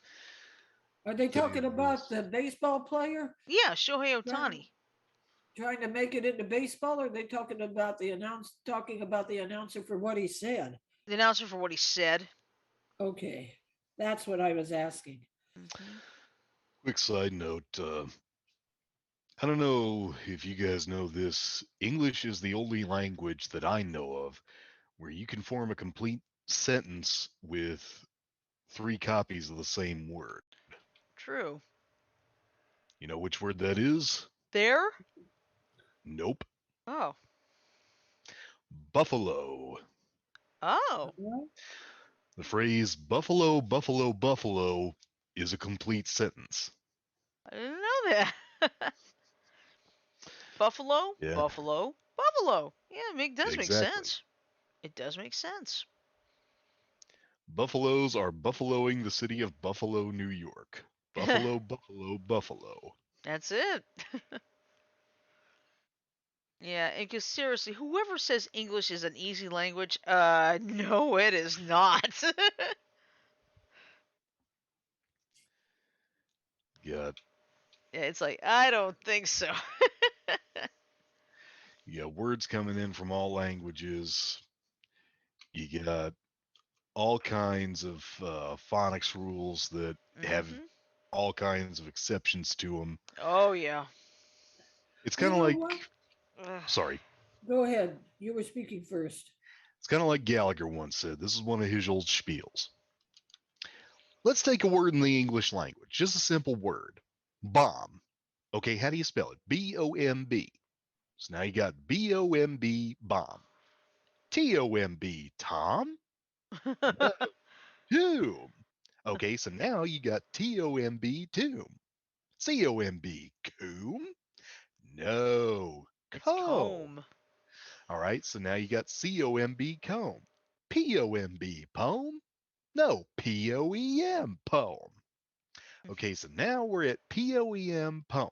Are they Tell you talking about this. the baseball player yeah, Shohei trying, Ohtani. trying to make it into baseball, or are they talking about the announcer for what he said? The announcer for what he said. Okay, that's what I was asking. Hmm. Quick side note, I don't know if you guys know this. English is the only language that I know of where you can form a complete sentence with three copies of the same word. True. You know which word that is? There? Nope. Oh. Buffalo. Oh. The phrase buffalo, buffalo, buffalo is a complete sentence. I didn't know that. Buffalo, Yeah, buffalo, buffalo. Yeah, does make exactly. sense. It does make sense. Buffaloes are buffaloing the city of Buffalo, New York. Buffalo, buffalo, buffalo. That's it. Yeah, and because seriously, whoever says English is an easy language, no, it is not. Yeah, Yeah, it's like I don't think so. You got words coming in from all languages. You got all kinds of phonics rules that have Mm-hmm. all kinds of exceptions to them. Oh yeah. It's You kind of know like, what? Ugh. sorry, Go ahead. You were speaking first. it's kind of like Gallagher once said. This is one of his old spiels. Let's take a word in the English language, just a simple word, bomb. Okay, how do you spell it? B-O-M-B. So now you got B-O-M-B, bomb. T-O-M-B, Tom. No, tomb. Okay, so now you got T-O-M-B, tomb. C-O-M-B, coom. No, It's comb. comb. All right, so now you got C-O-M-B, comb. P-O-M-B, poem. No, P-O-E-M, poem. Okay, so now we're at P-O-E-M, poem.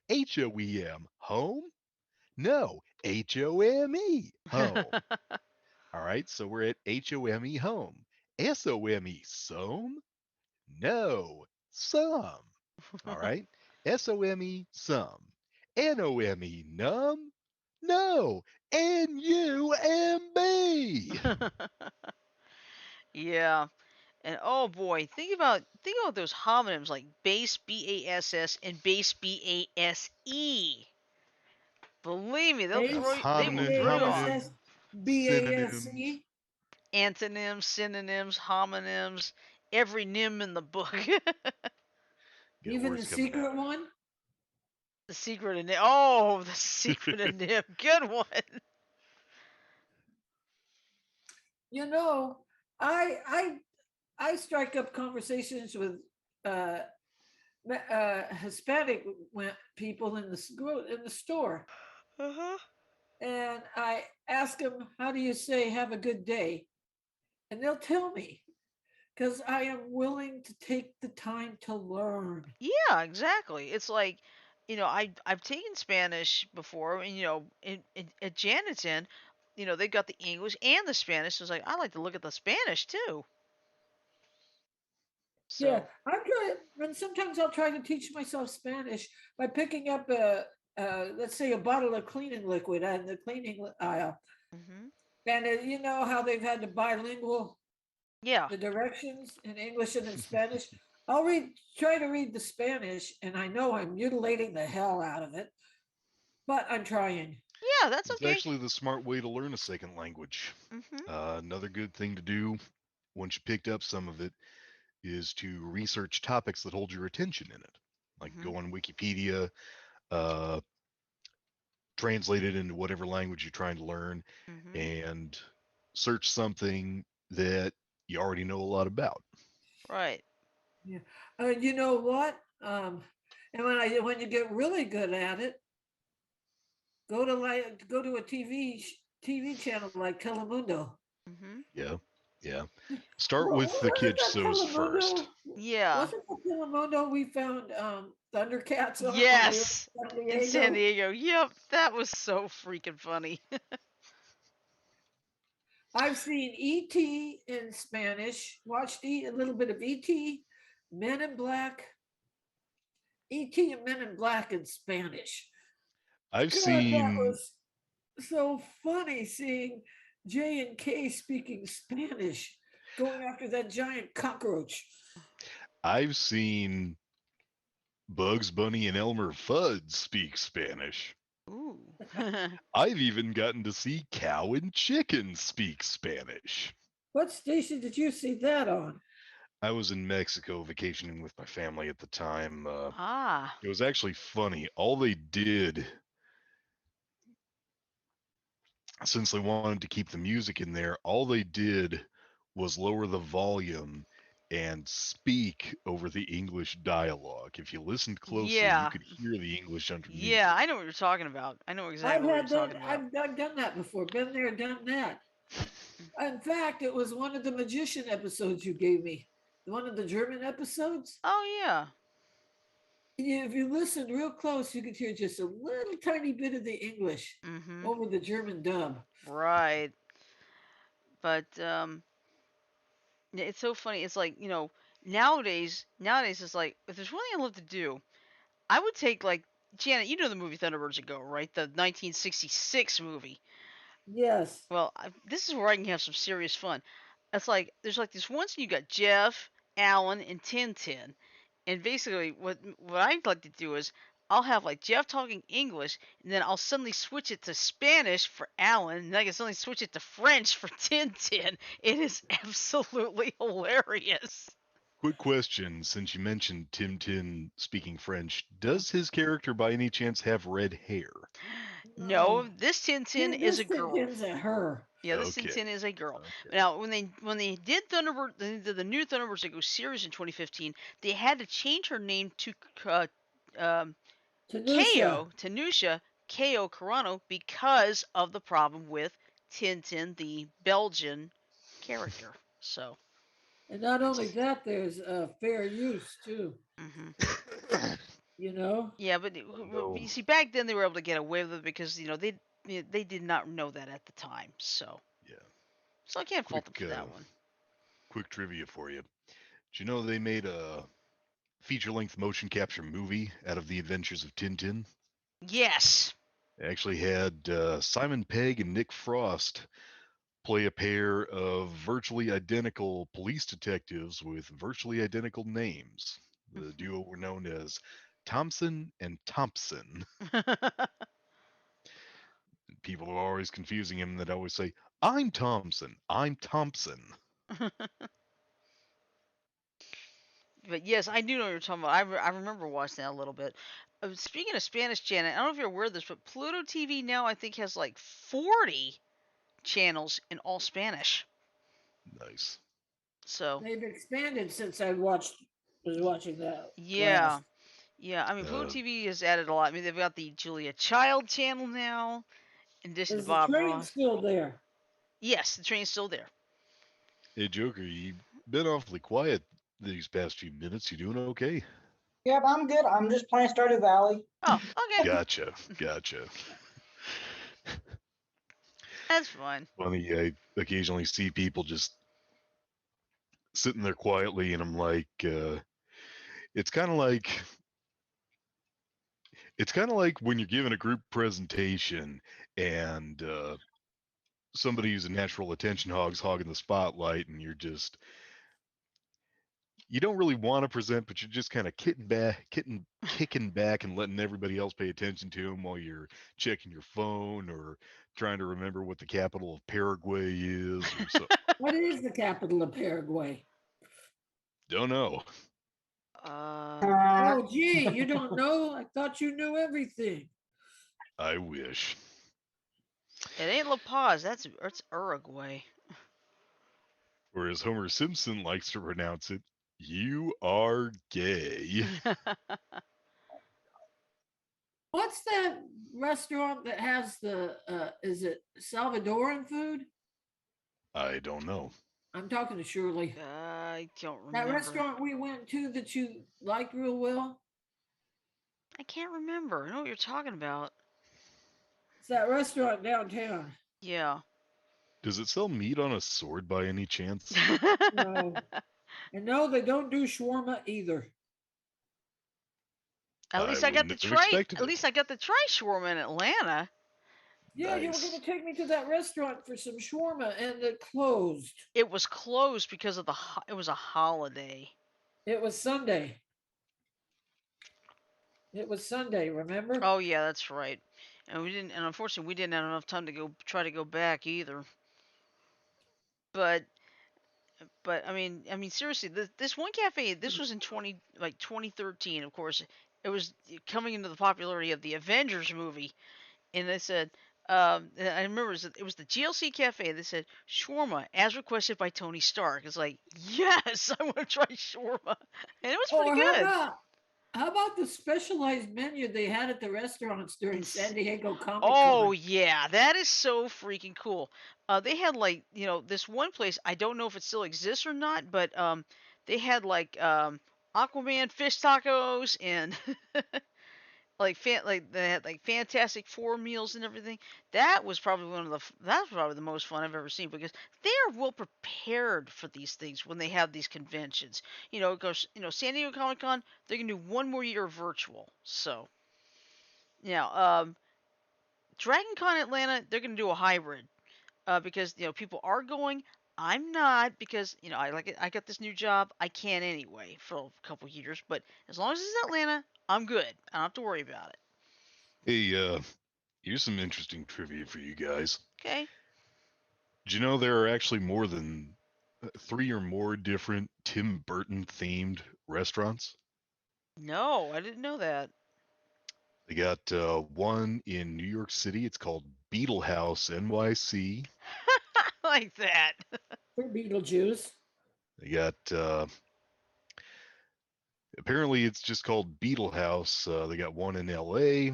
H-O-E-M, home. No, H-O-M-E, home. All right, so we're at H-O-M-E, home. S-O-M-E, some. No, some. All right, S-O-M-E, some. N-O-M-E, numb. No, N-U-M-B. Yeah. And oh boy, think about those homonyms like base BASS and base BASE. Believe me, Base, they will Homonym, throw you off. B-A-S-S, homonym, synonyms. B-A-S-E. Antonyms, synonyms, homonyms, every nym in the book. Got Even the words coming secret out. one. The secret of nym. Oh, the secret of nym. Good one. You know, I I I strike up conversations with uh, Hispanic people in the store, Uh-huh. and I ask them, "How do you say have a good day?" And they'll tell me because I am willing to take the time to learn. Yeah, exactly. It's like, I've taken Spanish before, and at Janet's, they've got the English and the Spanish. So it's like I like to look at the Spanish too. Yeah, So, I try, and sometimes I'll try to teach myself Spanish by picking up let's say, a bottle of cleaning liquid in the cleaning aisle, hmm and you know how they've had the bilingual, yeah, the directions in English and in Spanish. Try to read the Spanish, and I know I'm mutilating the hell out of it, but I'm trying. yeah, that's It's okay. actually the smart way to learn a second language. hmm Another good thing to do once you picked up some of it is to research topics that hold your attention in it. Like hmm go on Wikipedia, uh, translate it into whatever language you're trying to learn, hmm and search something that you already know a lot about. Right. Yeah, you know what? And when you get really good at it, go to a TV channel like Telemundo. hmm Yeah, yeah. Start with the Wasn't kid that shows first. Telemundo? Yeah. Wasn't that Telemundo we found Thundercats on when we were Yes. in San In San Diego? Diego. Yep, that was so freaking funny. I've seen E.T. in Spanish, watched a little bit of E.T., Men in Black, E.T. and Men in Black in Spanish. I've God, that seen was so funny seeing J and K speaking Spanish, going after that giant cockroach. I've seen Bugs Bunny and Elmer Fudd speak Spanish. Ooh. I've even gotten to see Cow and Chicken speak Spanish. What station did you see that on? I was in Mexico vacationing with my family at the time. Ah. It was actually funny. All they did, since they wanted to keep the music in there, all they did was lower the volume and speak over the English dialogue. If you listened closely, you Yeah. could hear the English underneath Yeah, it. I know what you're talking about. I know exactly what you're talking about. I've done that before. Been there, done that. In fact, it was one of the magician episodes you gave me. One of the German episodes. Oh yeah. If you listened real close, you could hear just a little tiny bit of the English Mhm. over the German dub. Right. But yeah, it's so funny. It's like, nowadays it's like if there's one thing I love to do, I would take like Janet, you know the movie Thunderbirds That Go, right? The 1966 movie. Yes. Well, this is where I can have some serious fun. It's like there's like this one scene you got Jeff, Alan, and Tintin, and basically what I'd like to do is I'll have like Jeff talking English, and then I'll suddenly switch it to Spanish for Alan, and then I can suddenly switch it to French for Tintin. It is absolutely hilarious. Quick question: since you mentioned Tim Tin speaking French, does his character by any chance have red hair? No, No. this Tintin is a This girl. Tintin's a her. Yeah, this Okay. Tintin is a girl. Okay. Now, when they did the new Thunderbirds That Go series in 2015, they had to change her name to um, Tanusha. Tanusha Ko Carano because of the problem with Tintin, the Belgian character. So, And not only it's, that, there's fair use too. hmm You know, yeah, but Oh no. you see, back then they were able to get away with it because they did not know that at the time. Yeah. So I can't fault Quick them for that one. quick trivia for you. Did you know they made a feature-length motion capture movie out of the adventures of Tintin? Yes. They actually had Simon Pegg and Nick Frost play a pair of virtually identical police detectives with virtually identical names. The duo were known as Thompson and Thompson. People are always confusing him that always say, I'm Thompson, I'm Thompson. But yes, I do know what you're talking about. I remember watching that a little bit. Speaking of Spanish, Janet, I don't know if you're aware of this, but Pluto TV now I think has like 40 channels in all Spanish. Nice. So they've expanded since was watching that yeah, last. yeah. I mean, Pluto Uh, TV has added a lot. I mean, they've got the Julia Child channel now, in addition to Is the Bob train Ross. still there? Yes, the train's still there. hey, Joker, you've been awfully quiet these past few minutes. You doing okay? Yep, I'm good. I'm just playing Stardew Valley. Oh, okay, Gotcha. Gotcha. that's fine. Funny, I occasionally see people just sitting there quietly, and I'm like, it's kind of like it's kind of like when you're giving a group presentation and somebody who's a natural attention hog's hogging the spotlight, and you don't really want to present, but you're just kind of kicking back and letting everybody else pay attention to them while you're checking your phone or trying to remember what the capital of Paraguay is or so. What is the capital of Paraguay? Don't know. Uh, Oh, gee, you don't know? I thought you knew everything. I wish. It ain't La Paz. That's Uruguay. Or as Homer Simpson likes to pronounce it, you are gay. What's that restaurant that has the? Is it Salvadoran food? I don't know. I'm talking to Shirley. I don't That remember. restaurant we went to that you liked real well. I can't remember. I know what you're talking about. It's that restaurant downtown. Yeah. Does it sell meat on a sword by any chance? No, and no, they don't do shawarma either. At I least I got wouldn't the have try. expected At it. least I got the try shawarma in Atlanta. Yeah, you were going Nice. to take me to that restaurant for some shawarma, and it closed. It was closed because of it was a holiday. It was Sunday. It was Sunday. Remember? Oh yeah, that's right. And we didn't. And unfortunately, we didn't have enough time to go try to go back either. But I mean seriously, this one cafe. This was in 2013. Of course, it was coming into the popularity of the Avengers movie, and they said. I remember it was the GLC Cafe. They said shawarma as requested by Tony Stark. It's like, yes, I want to try shawarma, and it was pretty Or good. how about the specialized menu they had at the restaurants during And San Diego Comic oh Con? yeah, that is so freaking cool. They had like this one place. I don't know if it still exists or not, but they had like Aquaman fish tacos and like they had like Fantastic Four meals and everything. That was probably that was probably the most fun I've ever seen because they are well prepared for these things when they have these conventions. It goes San Diego Comic Con. They're gonna do one more year virtual, so. Now, Dragon Con Atlanta, they're gonna do a hybrid, because people are going. I'm not, because I like it. I got this new job. I can anyway for a couple years, but as long as it's in Atlanta, I'm good. I don't have to worry about it. Hey, here's some interesting trivia for you guys. Okay. Did you know there are actually more than 3 or more different Tim Burton themed restaurants? No, I didn't know that. They got one in New York City. It's called Beetle House NYC. I like that. For Beetlejuice. They got apparently it's just called Beetle House. They got one in LA.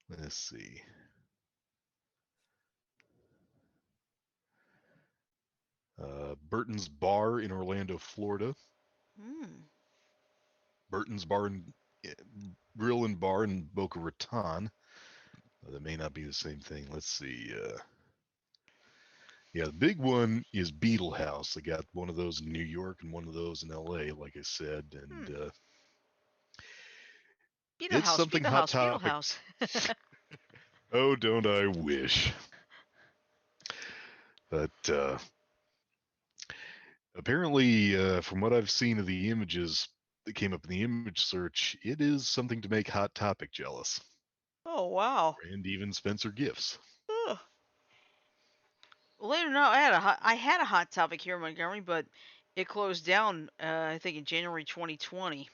Let's see. Burton's Bar in Orlando, Florida. Hmm. Burton's Bar and Grill and Bar in Boca Raton. That may not be the same thing. Let's see. Yeah, the big one is Beetle House. They got one of those in New York and one of those in LA, like I said, and Beetle it's House, something Beetle hot House, Beetle topic. House. Oh, don't I wish? But apparently, from what I've seen of the images that came up in the image search, it is something to make Hot Topic jealous, Oh wow. and even Spencer Gifts. Ugh. Later, no, I had a hot topic here in Montgomery, but it closed down. I think in January 2020.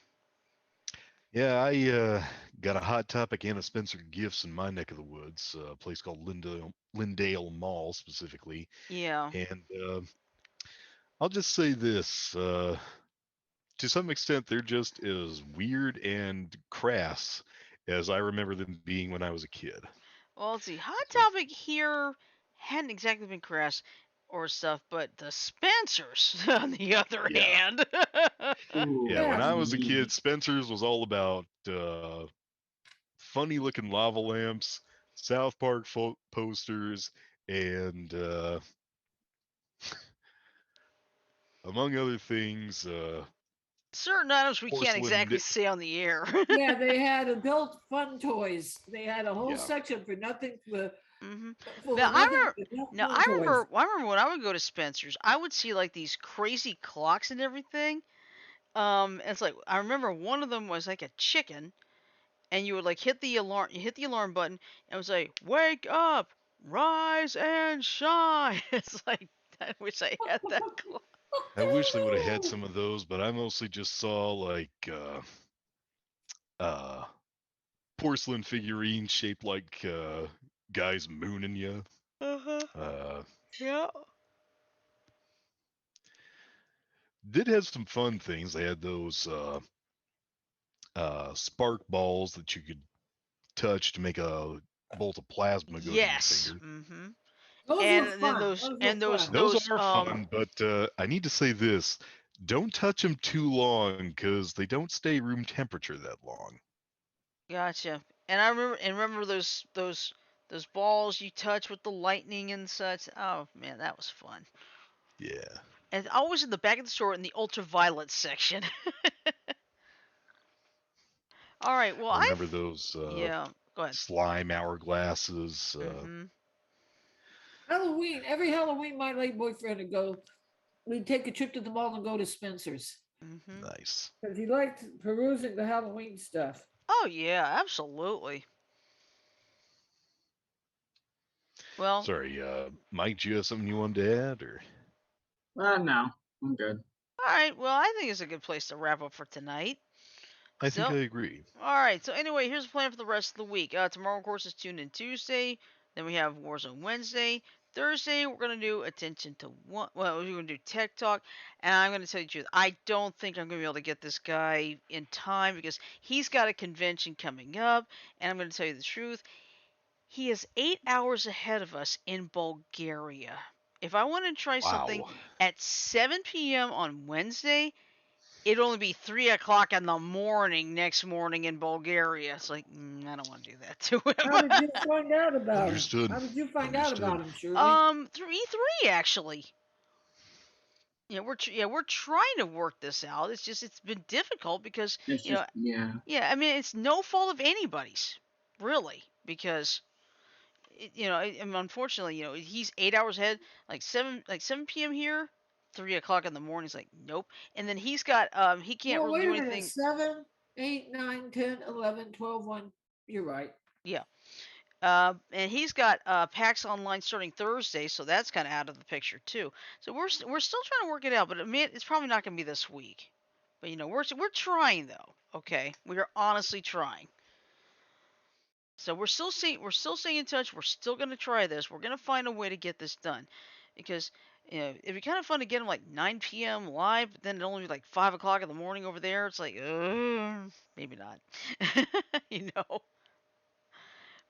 Yeah, I got a Hot Topic and a Spencer Gifts in my neck of the woods, a place called Lindale Mall specifically, Yeah. and I'll just say this. To some extent, they're just as weird and crass as I remember them being when I was a kid. Well, let's see. Hot So, topic here hadn't exactly been crass or stuff, but the Spencers, on the other yeah. hand. Ooh, Yeah, when Yeah. I was a kid, me. Spencer's was all about funny looking lava lamps, South Park posters, and among other things, Certain items we can't porcelain. exactly say on the air. Yeah, they had adult fun toys. They had a whole Yeah. section for nothing hmm full Now of nothing but now fun toys. I remember when I would go to Spencer's, I would see like these crazy clocks and everything. And it's like I remember one of them was like a chicken, and you would like hit the alarm button, and it was like, "Wake up, rise and shine." It's like I wish I had that clock. I wish they would have had some of those, but I mostly just saw like uh, porcelain figurines shaped like guys mooning you. Uh-huh. Uh, Yeah. did have some fun things. They had those spark balls that you could touch to make a bolt of plasma go to your Yes. finger. Those were And then fun. Those were fun. Those those are fun, but I need to say this: don't touch them too long because they don't stay room temperature that long. Gotcha. And I remember those balls you touch with the lightning and such. Oh man, that was fun. Yeah, And always in the back of the store in the ultraviolet section. All right. Well, I remember those yeah. Go ahead. slime hourglasses. Mhm. Halloween. Every Halloween, my late boyfriend would go. We'd take a trip to the mall and go to Spencer's Mhm. Nice. because he liked perusing the Halloween stuff. Oh yeah, absolutely. Well, Sorry, Mike, do you have something you wanted to add, or No, I'm good. all right. Well, I think it's a good place to wrap up for tonight. I think So, I agree. all right. So anyway, here's the plan for the rest of the week. Tomorrow, of course, is Tune In Tuesday. Then we have Warzone Wednesday. Thursday, we're gonna do Attention to One. Well, we're gonna do Tech Talk, and I'm gonna tell you the truth. I don't think I'm gonna be able to get this guy in time because he's got a convention coming up, and I'm gonna tell you the truth. He is 8 hours ahead of us in Bulgaria. If I want to try something Wow. at 7 p.m. on Wednesday, it'd only be 3 o'clock in the morning next morning in Bulgaria. It's like, I don't want to do that to How did you him. find out about him? Understood. How did you find out Understood. about him, Shirley? Through E3 actually. we're trying to work this out. It's just it's been difficult because It's you know just yeah. yeah, I mean it's no fault of anybody's really because unfortunately, he's 8 hours ahead, like 7 p.m. here, 3 o'clock in the morning. He's like, nope. And then he's got he can't Well, really wait do a minute. anything. 7, 8, 9, 10, 11, 12, 1. You're right. Yeah. And he's got PAX Online starting Thursday, so that's kind of out of the picture too. So we're still trying to work it out, but admit it's probably not going to be this week. But we're trying though. Okay, we are honestly trying. So we're still staying in touch. We're still gonna try this. We're gonna find a way to get this done, because it'd be kind of fun to get them like 9 p.m. live, but then it'd only be like 5 o'clock in the morning over there. It's like, maybe not, you know.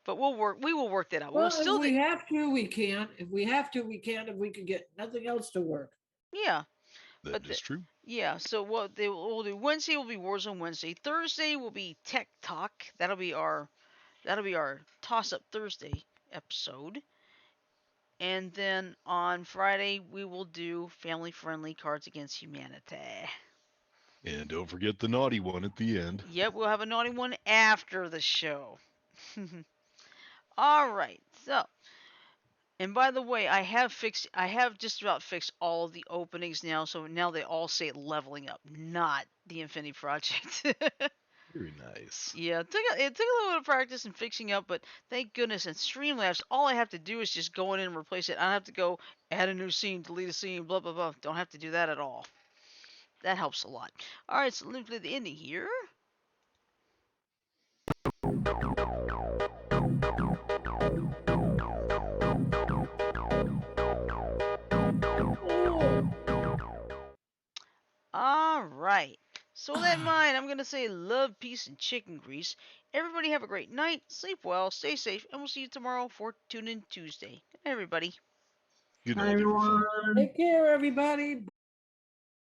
But we'll work. We will work that out. We'll Well, if still, we have to, we can. If we have to, we can. If we could get nothing else to work. yeah. That But is true. yeah. So what they will do Wednesday will be Warzone Wednesday. Thursday will be Tech Talk. That'll be our toss up Thursday episode. And then on Friday, we will do family friendly Cards Against Humanity. And don't forget the naughty one at the end. Yep, we'll have a naughty one after the show. All right. So, and by the way, I have just about fixed all of the openings now. So now they all say leveling up, not the Infinity Project. Very nice. Yeah, it took a little bit of practice and fixing up, but thank goodness. And Streamlabs, all I have to do is just go in and replace it. I don't have to go add a new scene, delete a scene, blah blah blah. Don't have to do that at all. That helps a lot. All right, so let me play the ending here. All right. So with that in mind, I'm gonna say love, peace, and chicken grease. Everybody have a great night. Sleep well, stay safe, and we'll see you tomorrow for Tune In Tuesday. Good night, everybody. Good Hi night, everyone. everyone. Take care, everybody.